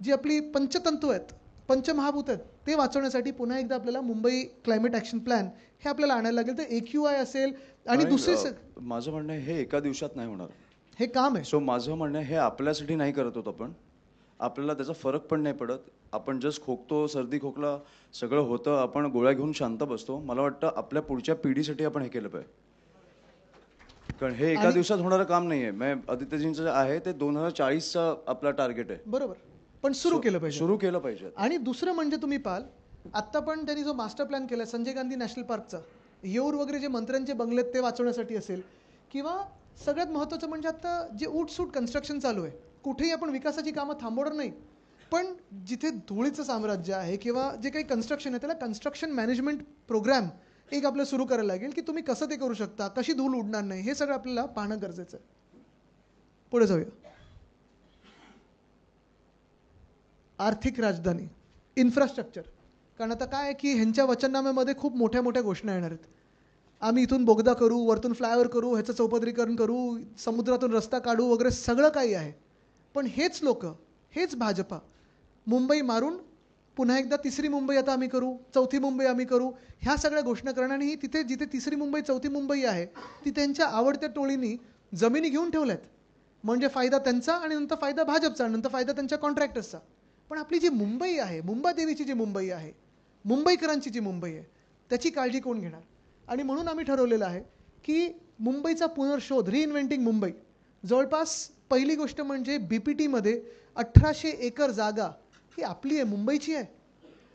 A: जी आपली पंचतंतू आहेत, पंचमहाभूत आहेत, ते वाचवण्यासाठी पुन्हा एकदा आपल्याला मुंबई क्लायमेट ॲक्शन प्लॅन हे आपल्याला आणायला लागेल. तर AQI असेल आणि दुसरी
B: माझं म्हणणं आहे हे एका दिवसात नाही होणार,
A: हे काम आहे.
B: सो माझं म्हणणं आहे हे आपल्यासाठी नाही करत होत आपण, आपल्याला त्याचा फरक पण नाही पडत. आपण जस्ट खोकतो, सर्दी खोकला सगळं होतं, आपण गोळ्या घेऊन शांत बसतो. मला वाटतं आपल्या पुढच्या पिढीसाठी आपण हे केलं पाहिजे, कारण हे एका दिवसात होणारं काम नाही आहे. आदित्यजींचं आहे ते 2040चा आपला टार्गेट आहे.
A: बरोबर, पण सुरू केलं पाहिजे,
B: सुरू केलं पाहिजे.
A: आणि दुसरं म्हणजे तुम्ही पाहाल आत्ता पण त्यांनी जो मास्टर प्लॅन केला संजय गांधी नॅशनल पार्कचा, येऊर वगैरे जे मंत्र्यांचे बंगलेत ते वाचवण्यासाठी असेल, किंवा सगळ्यात महत्त्वाचं म्हणजे आता जे उठसूट कन्स्ट्रक्शन चालू आहे, कुठेही आपण विकासाची कामं थांबवणार नाही. पण जिथे धुळीचं साम्राज्य आहे किंवा जे काही कन्स्ट्रक्शन आहे त्याला कन्स्ट्रक्शन मॅनेजमेंट प्रोग्राम एक आपल्याला सुरू करायला लागेल की तुम्ही कसं ते करू शकता, कशी धूळ उडणार नाही, हे सगळं आपल्याला पाहणं गरजेचं आहे. पुढे जाऊया. आर्थिक राजधानी. इन्फ्रास्ट्रक्चर. कारण आता काय आहे की ह्यांच्या वचननाम्यामध्ये खूप मोठ्या मोठ्या घोषणा येणार आहेत. आम्ही इथून बोगदा करू, वरतून फ्लायओव्हर करू, ह्याचं चौपदरीकरण करू, समुद्रातून रस्ता काढू वगैरे सगळं काही आहे. पण हेच लोक, हेच भाजपा मुंबई मारून पुन्हा एकदा तिसरी मुंबई आता आम्ही करू, चौथी मुंबई आम्ही करू, ह्या सगळ्या घोषणा करणार. आणि तिथे जिथे तिसरी मुंबई चौथी मुंबई आहे ती त्यांच्या आवडत्या टोळींनी जमिनी घेऊन ठेवल्यात. म्हणजे फायदा त्यांचा आणि नंतर फायदा भाजपचा आणि नंतर फायदा त्यांच्या कॉन्ट्रॅक्टर्सचा. पण आपली जी मुंबई आहे, मुंबादेवीची जी मुंबई आहे, मुंबईकरांची जी मुंबई आहे, त्याची काळजी कोण घेणार? आणि म्हणून आम्ही ठरवलेलं आहे की मुंबईचा पुनर्शोध, रिइन्व्हेंटिंग मुंबई. जवळपास पहिली गोष्ट म्हणजे BPTमध्ये 1800 एकर जागा ही आपली आहे, मुंबईची आहे.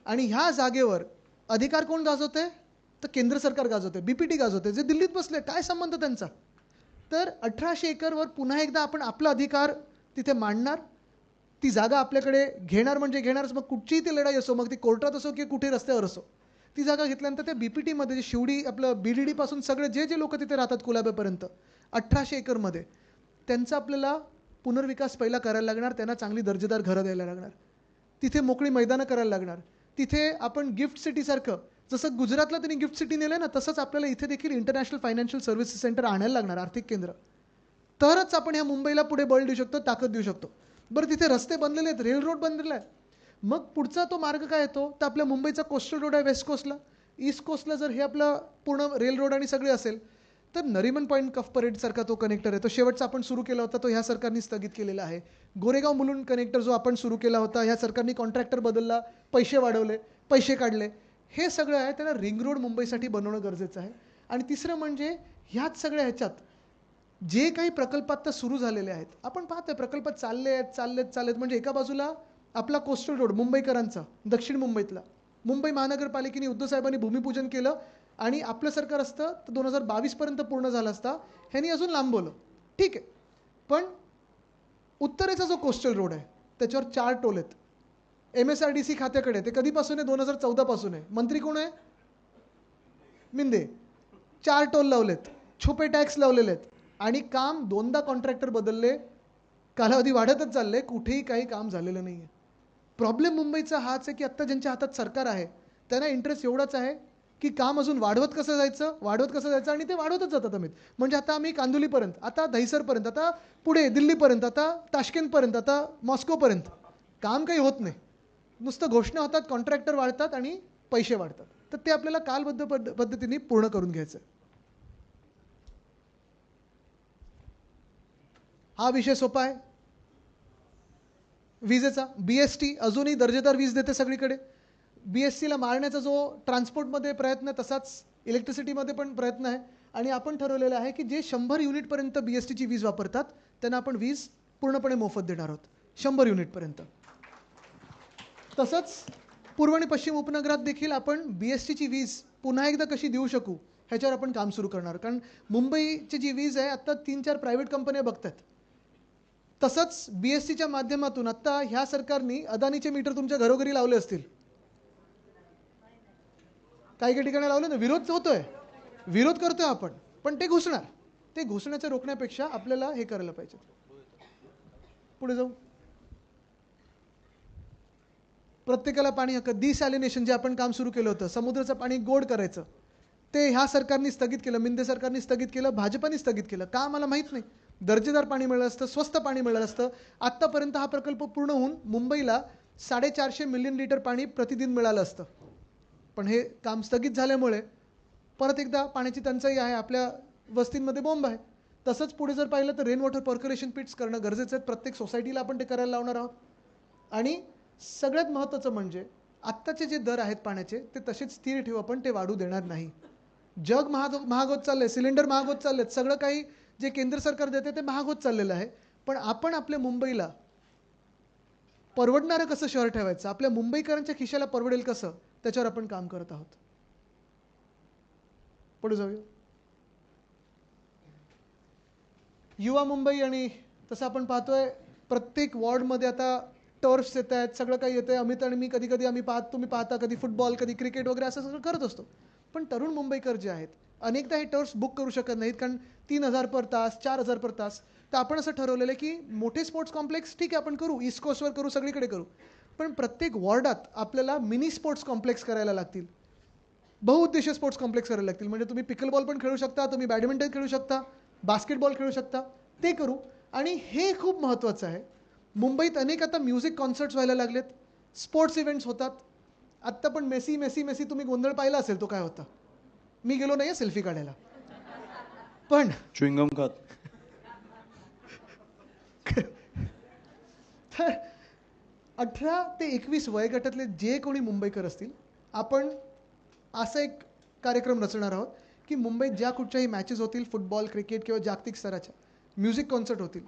A: आणि ह्या जागेवर अधिकार कोण गाजवते? तर केंद्र सरकार गाजवते, BPT गाजवते, जे दिल्लीत बसले. काय संबंध त्यांचा? तर 1800 एकरवर पुन्हा एकदा आपण आपला अधिकार तिथे मांडणार, ती जागा आपल्याकडे घेणार. म्हणजे घेणारच, मग कुठचीही ती लढाई असो, मग ती कोर्टात असो की कुठे रस्त्यावर असो, ती जागा घेतल्यानंतर त्या BPTमध्ये जे शिवडी आपलं BDD पासून सगळे जे जे लोक तिथे राहतात कुलाब्यापर्यंत 1800 एकरमध्ये, त्यांचा आपल्याला पुनर्विकास पहिला करायला लागणार. त्यांना चांगली दर्जेदार घरं द्यायला लागणार, तिथे मोकळी मैदानं करायला लागणार. तिथे आपण गिफ्ट सिटीसारखं, जसं गुजरातला त्यांनी गिफ्ट सिटी नेलं ना, तसंच आपल्याला इथे देखील इंटरनॅशनल फायनान्शियल सर्व्हिसेस सेंटर आणायला लागणार, आर्थिक केंद्र. तरच आपण ह्या मुंबईला पुढे बळ देऊ शकतो, ताकद देऊ शकतो. बरं, तिथे रस्ते बनलेले आहेत, रेल रोड बनलेला आहे. मग पुढचा तो मार्ग काय येतो? तर आपल्या मुंबईचा कोस्टल रोड आहे वेस्ट कोस्टला, ईस्ट कोस्टला जर हे आपलं पूर्ण रेल रोड आणि सगळे असेल तर नरिमन पॉईंट कफ परेडसारखा तो कनेक्टर आहे. तो शेवटचा आपण सुरू केला होता, तो ह्या सरकारने स्थगित केलेला आहे. गोरेगाव मुलुंड कनेक्टर जो आपण सुरू केला होता, ह्या सरकारने कॉन्ट्रॅक्टर बदलला, पैसे वाढवले, पैसे काढले. हे सगळं आहे, त्यांना रिंग रोड मुंबईसाठी बनवणं गरजेचं आहे. आणि तिसरं म्हणजे ह्याच सगळ्या ह्याच्यात जे काही प्रकल्प आता सुरू झालेले आहेत, आपण पाहतोय प्रकल्प चाललेत. म्हणजे एका बाजूला आपला कोस्टल रोड मुंबईकरांचा, दक्षिण मुंबईतला, मुंबई महानगरपालिकेने उद्धव साहेबांनी भूमिपूजन केलं आणि आपलं सरकार असतं तर 2022 पर्यंत पूर्ण झाला असता. ह्यांनी अजून लांबवलं, ठीक आहे. पण उत्तरेचा जो कोस्टल रोड आहे त्याच्यावर 4 टोल आहेत. MSRDC खात्याकडे ते कधीपासून आहे? 2014 पासून आहे. मंत्री कोण आहे? मिंदे. 4 टोल लावलेत, छुपे टॅक्स लावलेले आहेत आणि काम 2दा कॉन्ट्रॅक्टर बदलले, कालावधी वाढतच चालले, कुठेही काही काम झालेलं नाही आहे. प्रॉब्लेम मुंबईचा हाच आहे की आत्ता ज्यांच्या हातात सरकार आहे त्यांना इंटरेस्ट एवढाच आहे की काम अजून वाढवत कसं जायचं आणि ते वाढवतच जातात अमित. म्हणजे आता आम्ही कांदिवलीपर्यंत, आता दहिसरपर्यंत, आता पुढे दिल्लीपर्यंत, आता ताशकेंतपर्यंत, आता मॉस्कोपर्यंत काम काही होत नाही. नुसतं घोषणा होतात, कॉन्ट्रॅक्टर वाढतात आणि पैसे वाढतात. तर ते आपल्याला कालबद्ध पद्धतीने पूर्ण करून घ्यायचं. हा विषय सोपा आहे. विजेचा BST अजूनही दर्जेदार वीज देते सगळीकडे. BSTला मारण्याचा जो ट्रान्सपोर्टमध्ये प्रयत्न आहे तसाच इलेक्ट्रिसिटीमध्ये पण प्रयत्न आहे. आणि आपण ठरवलेलं आहे की जे 100 युनिटपर्यंत BSTची वीज वापरतात त्यांना आपण वीज पूर्णपणे मोफत देणार आहोत, 100 युनिटपर्यंत. तसंच पूर्व आणि पश्चिम उपनगरात देखील आपण BSTची वीज पुन्हा एकदा कशी देऊ शकू ह्याच्यावर आपण काम सुरू करणार. कारण मुंबईची जी वीज आहे आत्ता 3-4 प्रायव्हेट कंपन्या बघतात. तसंच BSTच्या माध्यमातून आत्ता ह्या सरकारने अदानीचे मीटर तुमच्या घरोघरी लावले असतील, काही ठिकाणी लावले ना. विरोध होतोय, विरोध करतोय आपण, पण ते घुसणार. ते घुसण्याचं रोखण्यापेक्षा आपल्याला हे करायला पाहिजे. पुढे जाऊ. प्रत्येकाला पाणी हक्क, डिसॅलिनेशन जे आपण काम सुरू केलं होतं, समुद्राचं पाणी गोड करायचं, ते ह्या सरकारने स्थगित केलं, मिंदे सरकारने स्थगित केलं, भाजपाने स्थगित केलं. का मला माहीत नाही. दर्जेदार पाणी मिळालं असतं, स्वस्त पाणी मिळालं असतं. आत्तापर्यंत हा प्रकल्प पूर्ण होऊन मुंबईला 450 मिलियन लिटर पाणी प्रतिदिन मिळालं असतं. पण हे काम स्थगित झाल्यामुळे परत एकदा पाण्याची टंचाई आहे, आपल्या वस्तींमध्ये बोंब आहे. तसंच पुढे जर पाहिलं तर रेन वॉटर पर्क्युलेशन पिट्स करणं गरजेचं आहे. प्रत्येक सोसायटीला आपण ते करायला लावणार आहोत. आणि सगळ्यात महत्त्वाचं म्हणजे आत्ताचे जे दर आहेत पाण्याचे ते तसेच स्थिर ठेवू आपण, ते वाढू देणार नाही. जग महाग होत चाललंय, सिलेंडर महाग होत चाललेत, सगळं काही जे केंद्र सरकार देते ते महाग होत चाललेलं आहे. पण आपण आपल्या मुंबईला परवडणारं कसं शहर ठेवायचं, आपल्या मुंबईकरांच्या खिशाला परवडेल कसं, त्याच्यावर आपण काम करत आहोत. पुढे जाऊया. युवा मुंबई, आणि तसं आपण पाहतोय प्रत्येक वॉर्डमध्ये आता टर्फ्स येत आहेत, सगळं काही येतं आहे. अमित आणि मी कधी आम्ही तुम्ही पाहता कधी फुटबॉल, कधी क्रिकेट वगैरे असं सगळं करत असतो. पण तरुण मुंबईकर जे आहेत अनेकदा हे टर्फ्स बुक करू शकत नाहीत, कारण 3000 पर तास, 4000 पर तास. तर आपण असं ठरवलेलं आहे की मोठे स्पोर्ट्स कॉम्प्लेक्स ठीक आहे आपण करू, ईस्ट कोस्टवर करू, सगळीकडे करू. पण प्रत्येक वॉर्डात आपल्याला मिनी स्पोर्ट्स कॉम्प्लेक्स करायला लागतील, बहुउद्देशीय स्पोर्ट्स कॉम्प्लेक्स करायला लागतील. म्हणजे तुम्ही पिकलबॉल पण खेळू शकता, तुम्ही बॅडमिंटन खेळू शकता, बास्केटबॉल खेळू शकता, ते करू. आणि हे खूप महत्त्वाचं आहे. मुंबईत अनेक आता म्युझिक कॉन्सर्ट्स व्हायला लागलेत, स्पोर्ट्स इव्हेंट्स होतात. आत्ता पण मेसी मेसी मेसी तुम्ही गोंधळ पाहिला असेल, तो काय होता. मी गेलो नाही सेल्फी काढायला, पण
B: च्युइंगम खात.
A: तर 18 ते 21 वयोगटातले जे कोणी मुंबईकर असतील, आपण असा एक कार्यक्रम रचणार आहोत की मुंबईत ज्या कुठच्याही मॅचेस होतील, फुटबॉल, क्रिकेट किंवा जागतिक स्तराच्या म्युझिक कॉन्सर्ट होतील,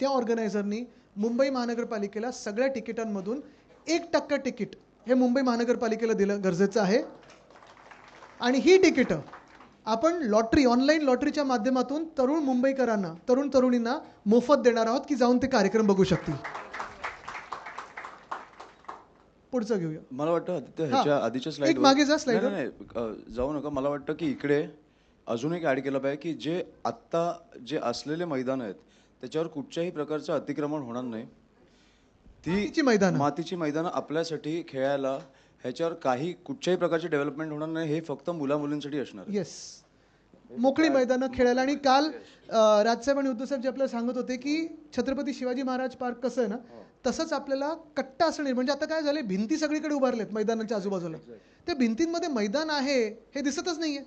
A: त्या ऑर्गनायझरनी मुंबई महानगरपालिकेला सगळ्या तिकिटांमधून 1% तिकीट हे मुंबई महानगरपालिकेला दिलं गरजेचं आहे. आणि ही तिकीटं आपण लॉटरी, ऑनलाईन लॉटरीच्या माध्यमातून तरुण मुंबईकरांना, तरुण तरुणींना मोफत देणार आहोत की जाऊन ते कार्यक्रम बघू शकतील. पुढचं घेऊया.
B: मला वाटतं आदित्य ह्याच्या आधीच्या
A: एक
B: स्लाइड
A: मागे जा स्लाइड.
B: नाही, जाऊ नका. मला वाटतं की इकडे अजून एक ऍड केलं पाहिजे की जे आत्ता जे असलेले मैदान आहेत त्याच्यावर कुठच्याही प्रकारचं अतिक्रमण होणार नाही. मातीची मैदानं आपल्यासाठी खेळायला, ह्याच्यावर काही कुठच्याही प्रकारची डेव्हलपमेंट होणार नाही. हे फक्त मुला मुलींसाठी असणार.
A: येस, मोकळी मैदानं खेळायला. आणि काल राजसाहेब आणि उद्धवसाहेब जे आपल्याला सांगत होते की छत्रपती शिवाजी महाराज पार्क कसं आहे ना, तसंच आपल्याला कट्टा असणे. म्हणजे आता काय झाले, भिंती सगळीकडे उभारलेत मैदानाच्या आजूबाजूला, त्या भिंतींमध्ये मैदान आहे हे दिसतच नाहीये.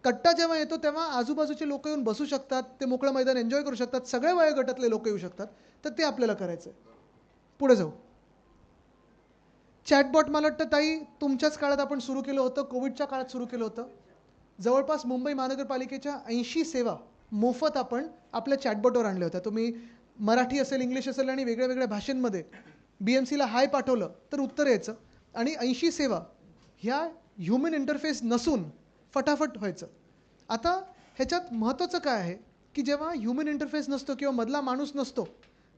A: कट्टा जेव्हा येतो तेव्हा आजूबाजूचे लोक येऊन बसू शकतात, ते मोकळं मैदान एन्जॉय करू शकतात, सगळ्या वयोगटातले लोक येऊ शकतात. तर ते आपल्याला करायचं आहे. पुढे जाऊ. चॅटबॉट मला वाटतं ताई तुमच्याच काळात आपण सुरू केलं होतं, कोविडच्या काळात सुरू केलं होतं. जवळपास मुंबई महानगरपालिकेच्या 80 सेवा मोफत आपण आपल्या चॅटबॉटवर आणल्या होत्या. तुम्ही मराठी असेल, इंग्लिश असेल आणि वेगळ्या वेगळ्या भाषांमध्ये BMCला हाय पाठवलं तर उत्तर यायचं. आणि 80 सेवा ह्या ह्युमन इंटरफेस नसून फटाफट व्हायचं. आता ह्याच्यात महत्त्वाचं काय आहे की जेव्हा ह्युमन इंटरफेस नसतो किंवा मधला माणूस नसतो,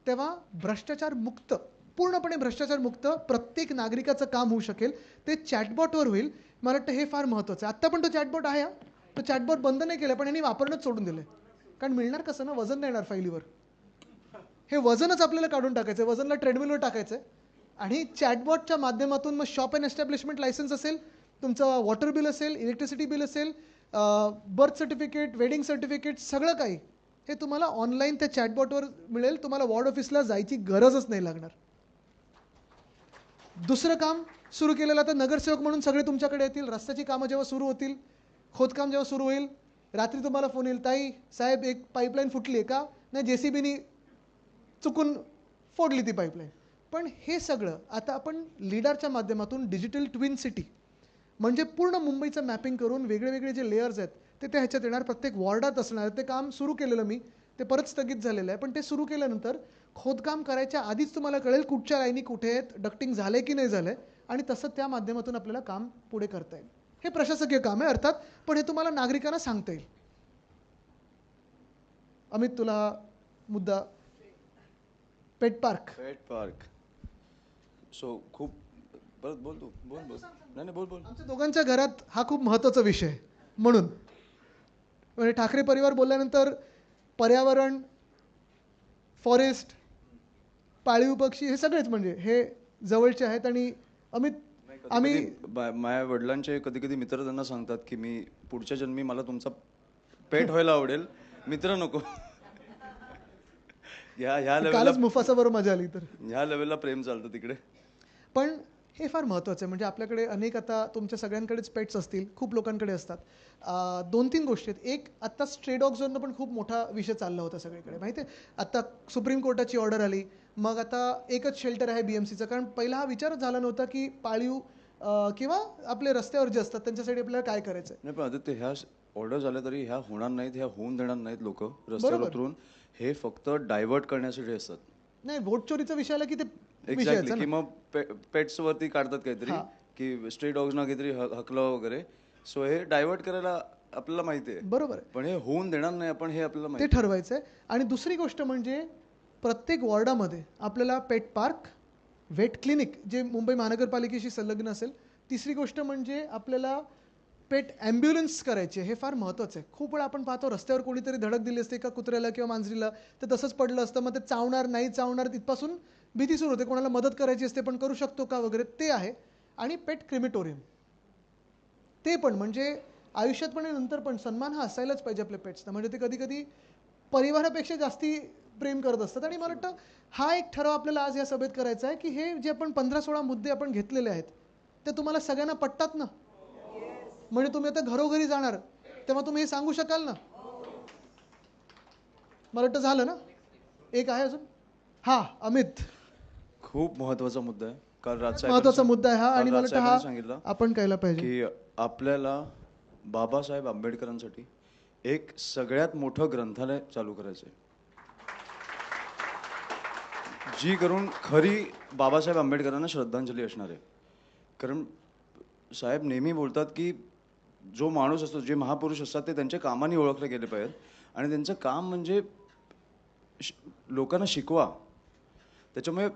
A: तेव्हा भ्रष्टाचार मुक्त, पूर्णपणे भ्रष्टाचार मुक्त प्रत्येक नागरिकाचं काम होऊ शकेल. ते चॅटबॉटवर होईल. मला वाटतं हे फार महत्त्वाचं आहे. आत्ता पण तो चॅटबॉट आहे, तो चॅटबॉट बंद नाही केला, पण यांनी वापरणंच सोडून दिलं. कारण मिळणार कसं ना, वजन नाही येणार फाईलीवर. हे वजनच आपल्याला काढून टाकायचं आहे, वजनला ट्रेडमिलवर टाकायचं आहे. आणि चॅटबॉटच्या माध्यमातून मग शॉप अँड एस्टॅब्लिशमेंट लायसन्स असेल, तुमचं वॉटर बिल असेल, इलेक्ट्रिसिटी बिल असेल, बर्थ सर्टिफिकेट, वेडिंग सर्टिफिकेट, सगळं काही हे तुम्हाला ऑनलाईन त्या चॅटबॉटवर मिळेल. तुम्हाला वॉर्ड ऑफिसला जायची गरजच नाही लागणार. दुसरं काम सुरू केलेलं, आता नगरसेवक म्हणून सगळे तुमच्याकडे येतील. रस्त्याची कामं जेव्हा सुरू होतील, खोदकाम जेव्हा सुरू होईल, रात्री तुम्हाला फोन येईल, ताई साहेब एक पाईपलाईन फुटली आहे का? नाही, JCBनी चुकून फोडली ती पाईपलाईन. पण हे सगळं आता आपण लिडारच्या माध्यमातून डिजिटल ट्विन सिटी म्हणजे पूर्ण मुंबईचं मॅपिंग करून वेगळे वेगळे जे लेयर्स आहेत ते ह्याच्यात येणार, प्रत्येक वॉर्डात असणार. ते काम सुरू केलेलं मी, ते परत स्थगित झालेलं आहे. पण ते सुरू केल्यानंतर खोदकाम करायच्या आधीच तुम्हाला कळेल कुठच्या लाईनी कुठे आहेत, डक्टिंग झालंय की नाही झालंय, आणि तसं त्या माध्यमातून आपल्याला काम पुढे करता येईल. हे प्रशासकीय काम आहे अर्थात, पण हे तुम्हाला नागरिकांना सांगता येईल. अमित, तुला हा मुद्दा, पेट पार्क.
B: सो खूप परत बोल तू, बोल. नाही बोल.
A: आमच्या दोघांच्या घरात हा खूप महत्त्वाचा विषय आहे. म्हणून म्हणजे ठाकरे परिवार बोलल्यानंतर पर्यावरण, फॉरेस्ट, पाळीव पक्षी हे सगळेच म्हणजे हे जवळचे आहेत. आणि अमित, आम्ही
B: माझ्या वडिलांचे कधी मित्र त्यांना सांगतात की मी पुढच्या जन्मी मला तुमचा पेट व्हायला आवडेल, मित्र नको.
A: कालच मुफासा बरोबर मजा आली. तर
B: ह्या लेवलला प्रेम चालतं तिकडे.
A: पण हे फार महत्त्वाचं आहे. म्हणजे आपल्याकडे अनेक, आता तुमच्या सगळ्यांकडेच पेट्स असतील, खूप लोकांकडे असतात. 2-3 गोष्टी आहेत. एक, आत्ता स्ट्रे डॉग्सवरनं पण खूप मोठा विषय चालला होता सगळीकडे, माहिती आहे. आत्ता सुप्रीम कोर्टाची ऑर्डर आली, मग आता एकच शेल्टर आहे BMCचं. कारण पहिला हा विचारच झाला नव्हता की पाळीव किंवा आपले रस्त्यावर जे असतात त्यांच्यासाठी आपल्याला काय करायचं आहे.
B: नाही, पण आदित्य ह्या ऑर्डर झाल्या तरी ह्या होणार नाहीत, ह्या होऊन देणार नाहीत. लोक रस्त्यावर उतरून हे फक्त डायव्हर्ट करण्यासाठी असतात.
A: नाही, वोट चोरीचा विषय आला की ते
B: एक्झॅक्टली, की मग पेट्स वरती काढतात काहीतरी, की स्ट्रे डॉग्सना काहीतरी हकलं वगैरे. सो हे डायव्हर्ट करायला आपल्याला माहिती आहे.
A: बरोबर आहे.
B: पण हे होऊन देणार नाही आपण, हे आपल्याला
A: ते ठरवायचं आहे. आणि दुसरी गोष्ट म्हणजे प्रत्येक वॉर्डामध्ये आपल्याला पेट पार्क, वेट क्लिनिक जे मुंबई महानगरपालिकेशी संलग्न असेल. तिसरी गोष्ट म्हणजे आपल्याला पेट ॲम्ब्युलन्स करायचे. हे फार महत्त्वाचं आहे. खूप वेळा आपण पाहतो रस्त्यावर कोणीतरी धडक दिली असते का कुत्र्याला किंवा मांजरीला, तर तसंच पडलं असतं. मग ते चावणार नाही चावणार तिथपासून भीती सुरू होते, कोणाला मदत करायची असते पण करू शकतो का वगैरे, ते आहे. आणि पेट क्रिमेटोरियम, ते पण म्हणजे आयुष्यात पण आणि नंतर पण सन्मान हा असायलाच पाहिजे आपल्या पेट्सना. म्हणजे ते कधी कधी परिवारापेक्षा जास्ती प्रेम करत असतात. आणि मला वाटतं हा एक ठराव आपल्याला आज या सभेत करायचा आहे की हे जे आपण 15-16 मुद्दे आपण घेतलेले आहेत ते तुम्हाला सगळ्यांना पटतात ना? म्हणजे तुम्ही आता घरोघरी जाणार तेव्हा तुम्ही हे सांगू शकाल ना? मला वाटतं झालं ना? एक आहे अजून. हा, अमित.
B: खूप महत्त्वाचा मुद्दा आहे. काल
A: महत्वाचा मुद्दा आहे हा.
B: काल
A: आणि मला वाटतं हा
B: राजसाहेबांनी सांगितलं
A: आपण कळला पाहिजे.
B: की आपल्याला बाबासाहेब आंबेडकरांसाठी एक सगळ्यात मोठं ग्रंथालय चालू करायचं आहे, जी करून खरी बाबासाहेब आंबेडकरांना श्रद्धांजली असणार आहे. कारण साहेब नेहमी बोलतात की जो माणूस असतो, जे महापुरुष असतात ते त्यांच्या कामाने ओळखले गेले पाहिजेत. आणि त्यांचं काम म्हणजे लोकांना शिकवा. त्याच्यामुळे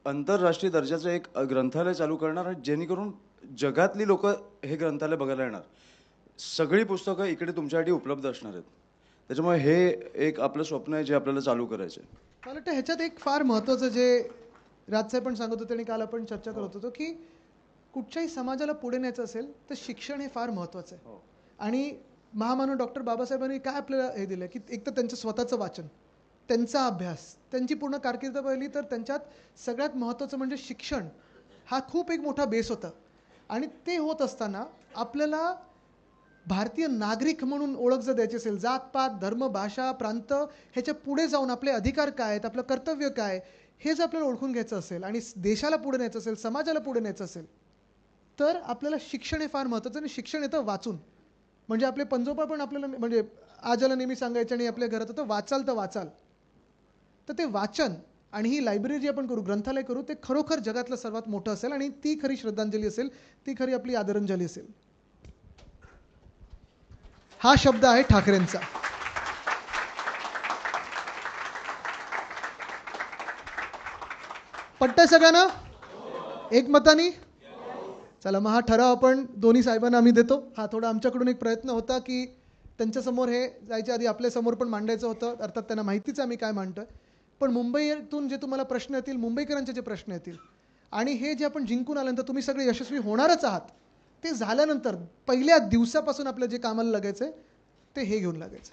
B: आंतरराष्ट्रीय दर्जाचं एक ग्रंथालय चालू करणार, आणि जेणेकरून जगातली लोक हे ग्रंथालय बघायला येणार. सगळी पुस्तकं इकडे तुमच्यासाठी उपलब्ध असणार आहेत. त्याच्यामुळे हे एक आपलं स्वप्न आहे जे आपल्याला चालू करायचं आहे.
A: मला वाटतं ह्याच्यात एक फार महत्त्वाचं जे राजसाहेब पण सांगत होते आणि काल आपण चर्चा करत होतो की कुठच्याही समाजाला पुढे न्यायचं असेल तर शिक्षण हे फार महत्त्वाचं आहे. आणि महामानव डॉक्टर बाबासाहेबांनी काय आपल्याला हे दिलं की एक तर त्यांचं स्वतःचं वाचन, त्यांचा अभ्यास, त्यांची पूर्ण कारकीर्द पाहिली तर त्यांच्यात सगळ्यात महत्त्वाचं म्हणजे शिक्षण हा खूप एक मोठा बेस होता. आणि ते होत असताना आपल्याला भारतीय नागरिक म्हणून ओळख जर द्यायची असेल, जातपात, धर्म, भाषा, प्रांत ह्याच्या पुढे जाऊन आपले अधिकार काय आहेत, आपलं कर्तव्य काय, हे जर आपल्याला ओळखून घ्यायचं असेल आणि देशाला पुढे न्यायचं असेल, समाजाला पुढे न्यायचं असेल, तर आपल्याला शिक्षण हे फार महत्त्वाचं. आणि शिक्षण येतं वाचून. म्हणजे आपले पंजोबा पण आपल्याला म्हणजे आजाला नेहमी सांगायचे आणि आपल्या घरात होतं, वाचाल तर वाचाल. तर ते वाचन आणि ही लायब्ररी जी आपण करू, ग्रंथालय करू, ते खरोखर जगातलं सर्वात मोठं असेल आणि ती खरी श्रद्धांजली असेल, ती खरी आपली आदरांजली असेल. हा शब्द आहे ठाकरेंचा. पटतंय सगळ्यांना एकमतानी? चला मग हा ठराव आपण दोन्ही साहेबांना आम्ही देतो. हा थोडा आमच्याकडून एक प्रयत्न होता की त्यांच्यासमोर हे जायच्या आधी आपल्यासमोर पण मांडायचं होतं. अर्थात त्यांना माहितीच आम्ही काय मांडतोय. पण मुंबईतून जे तुम्हाला प्रश्न येतील, मुंबईकरांचे जे प्रश्न येतील आणि हे जे आपण जिंकून आल्यानंतर तुम्ही सगळे यशस्वी होणारच आहात, ते झाल्यानंतर पहिल्या दिवसापासून आपलं जे कामाला लागायचं आहे ते हे घेऊन लागायचं.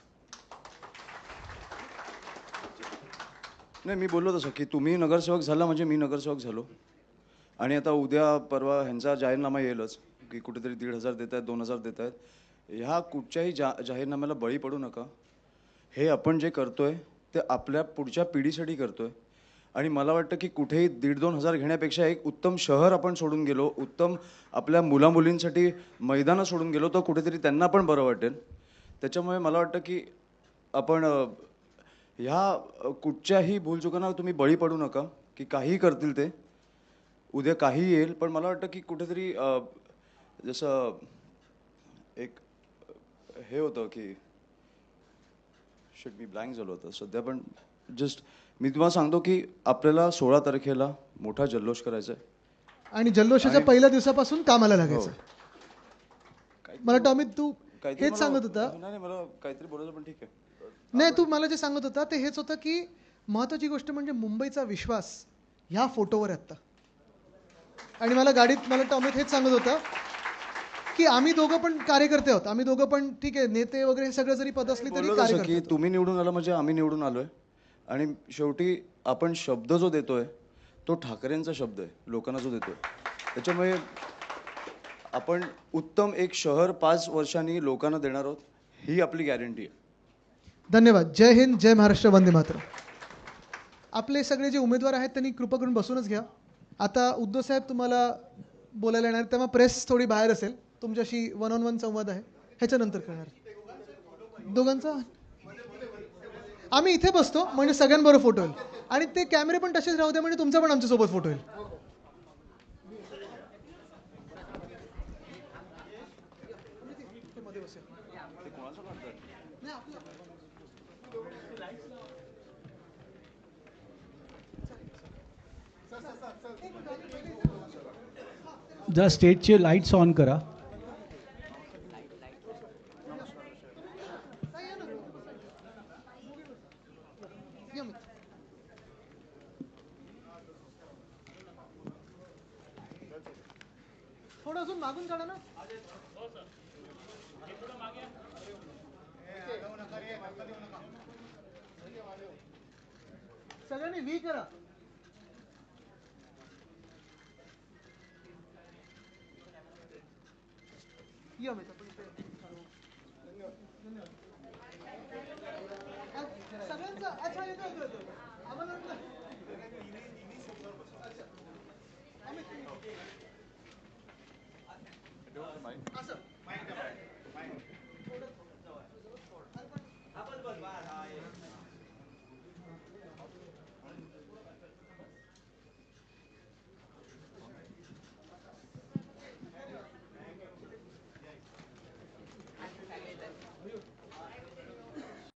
B: नाही, मी बोललो तसं की तुम्ही नगरसेवक झाला म्हणजे मी नगरसेवक झालो. आणि आता उद्या परवा ह्यांचा जाहीरनामा येईलच की कुठेतरी 1,500 देत आहेत, 2,000 देत आहेत. ह्या कुठच्याही जाहीरनाम्याला बळी पडू नका. हे आपण जे करतोय ते आपल्या पुढच्या पिढीसाठी करतोय. आणि मला वाटतं की कुठेही 1,500-2,000 हजार घेण्यापेक्षा एक उत्तम शहर आपण सोडून गेलो, उत्तम आपल्या मुलामुलींसाठी मैदानं सोडून गेलो, तर कुठेतरी त्यांना पण बरं वाटेल. त्याच्यामुळे मला वाटतं की आपण ह्या कुठच्याही भूलचुकांना तुम्ही बळी पडू नका. की काहीही करतील ते, उद्या काही येईल. पण मला वाटतं की कुठेतरी जसं एक हे होतं की मी ब्लँक झालो होतं सध्या. पण जस्ट मी तुम्हाला सांगतो की आपल्याला 16 तारखेला मोठा जल्लोष करायचा आहे.
A: आणि जल्लोषाच्या पहिल्या दिवसापासून कामाला लागायचं. मला वाटतं अमित तू हेच सांगत होता.
B: नाही, मला काहीतरी बोलायचं पण ठीक आहे.
A: नाही, तू मला जे सांगत होता ते हेच होतं की महत्त्वाची गोष्ट म्हणजे मुंबईचा विश्वास ह्या फोटोवर आहे आता. आणि मला गाडीत मला वाटतं अमित हेच सांगत होता की आम्ही दोघं पण कार्यकर्ते आहोत. आम्ही दोघं पण ठीक आहे, नेते वगैरे सगळं जरी पद असली तरी
B: बोललो तसं
A: कार्यकर्ते
B: की
A: आहोत.
B: तुम्ही निवडून आला म्हणजे आम्ही निवडून आलोय. आणि शेवटी आपण शब्द जो देतोय तो ठाकरेंचा शब्द आहे, लोकांना जो देतोय. त्याच्यामुळे आपण उत्तम एक शहर 5 वर्षांनी लोकांना देणार आहोत, ही आपली गॅरंटी आहे.
A: धन्यवाद. जय हिंद, जय महाराष्ट्र, वंदे मातरम. आपले सगळे जे उमेदवार आहेत त्यांनी कृपा करून बसूनच घ्या. आता उद्धव साहेब तुम्हाला बोलायला येणार, तेव्हा प्रेस थोडी बाहेर असेल, तुमच्याशी 1-on-1 संवाद आहे, ह्याच्यानंतर करणार. दोघांचा आम्ही इथे बसतो म्हणजे सगळ्यांबरोबर फोटो होईल. आणि ते कॅमेरे पण तसेच राहू द्या म्हणजे तुमचा पण आमच्यासोबत फोटो होईल.
C: जरा स्टेजचे लाईट्स ऑन करा.
A: अजून मागून काढा ना. सगळ्यांनी व्ही करा. या अमित, आपण इथे. सगळ्यांचा अच्छा येतो आम्हाला वाटलं. अच्छा. अमित, असं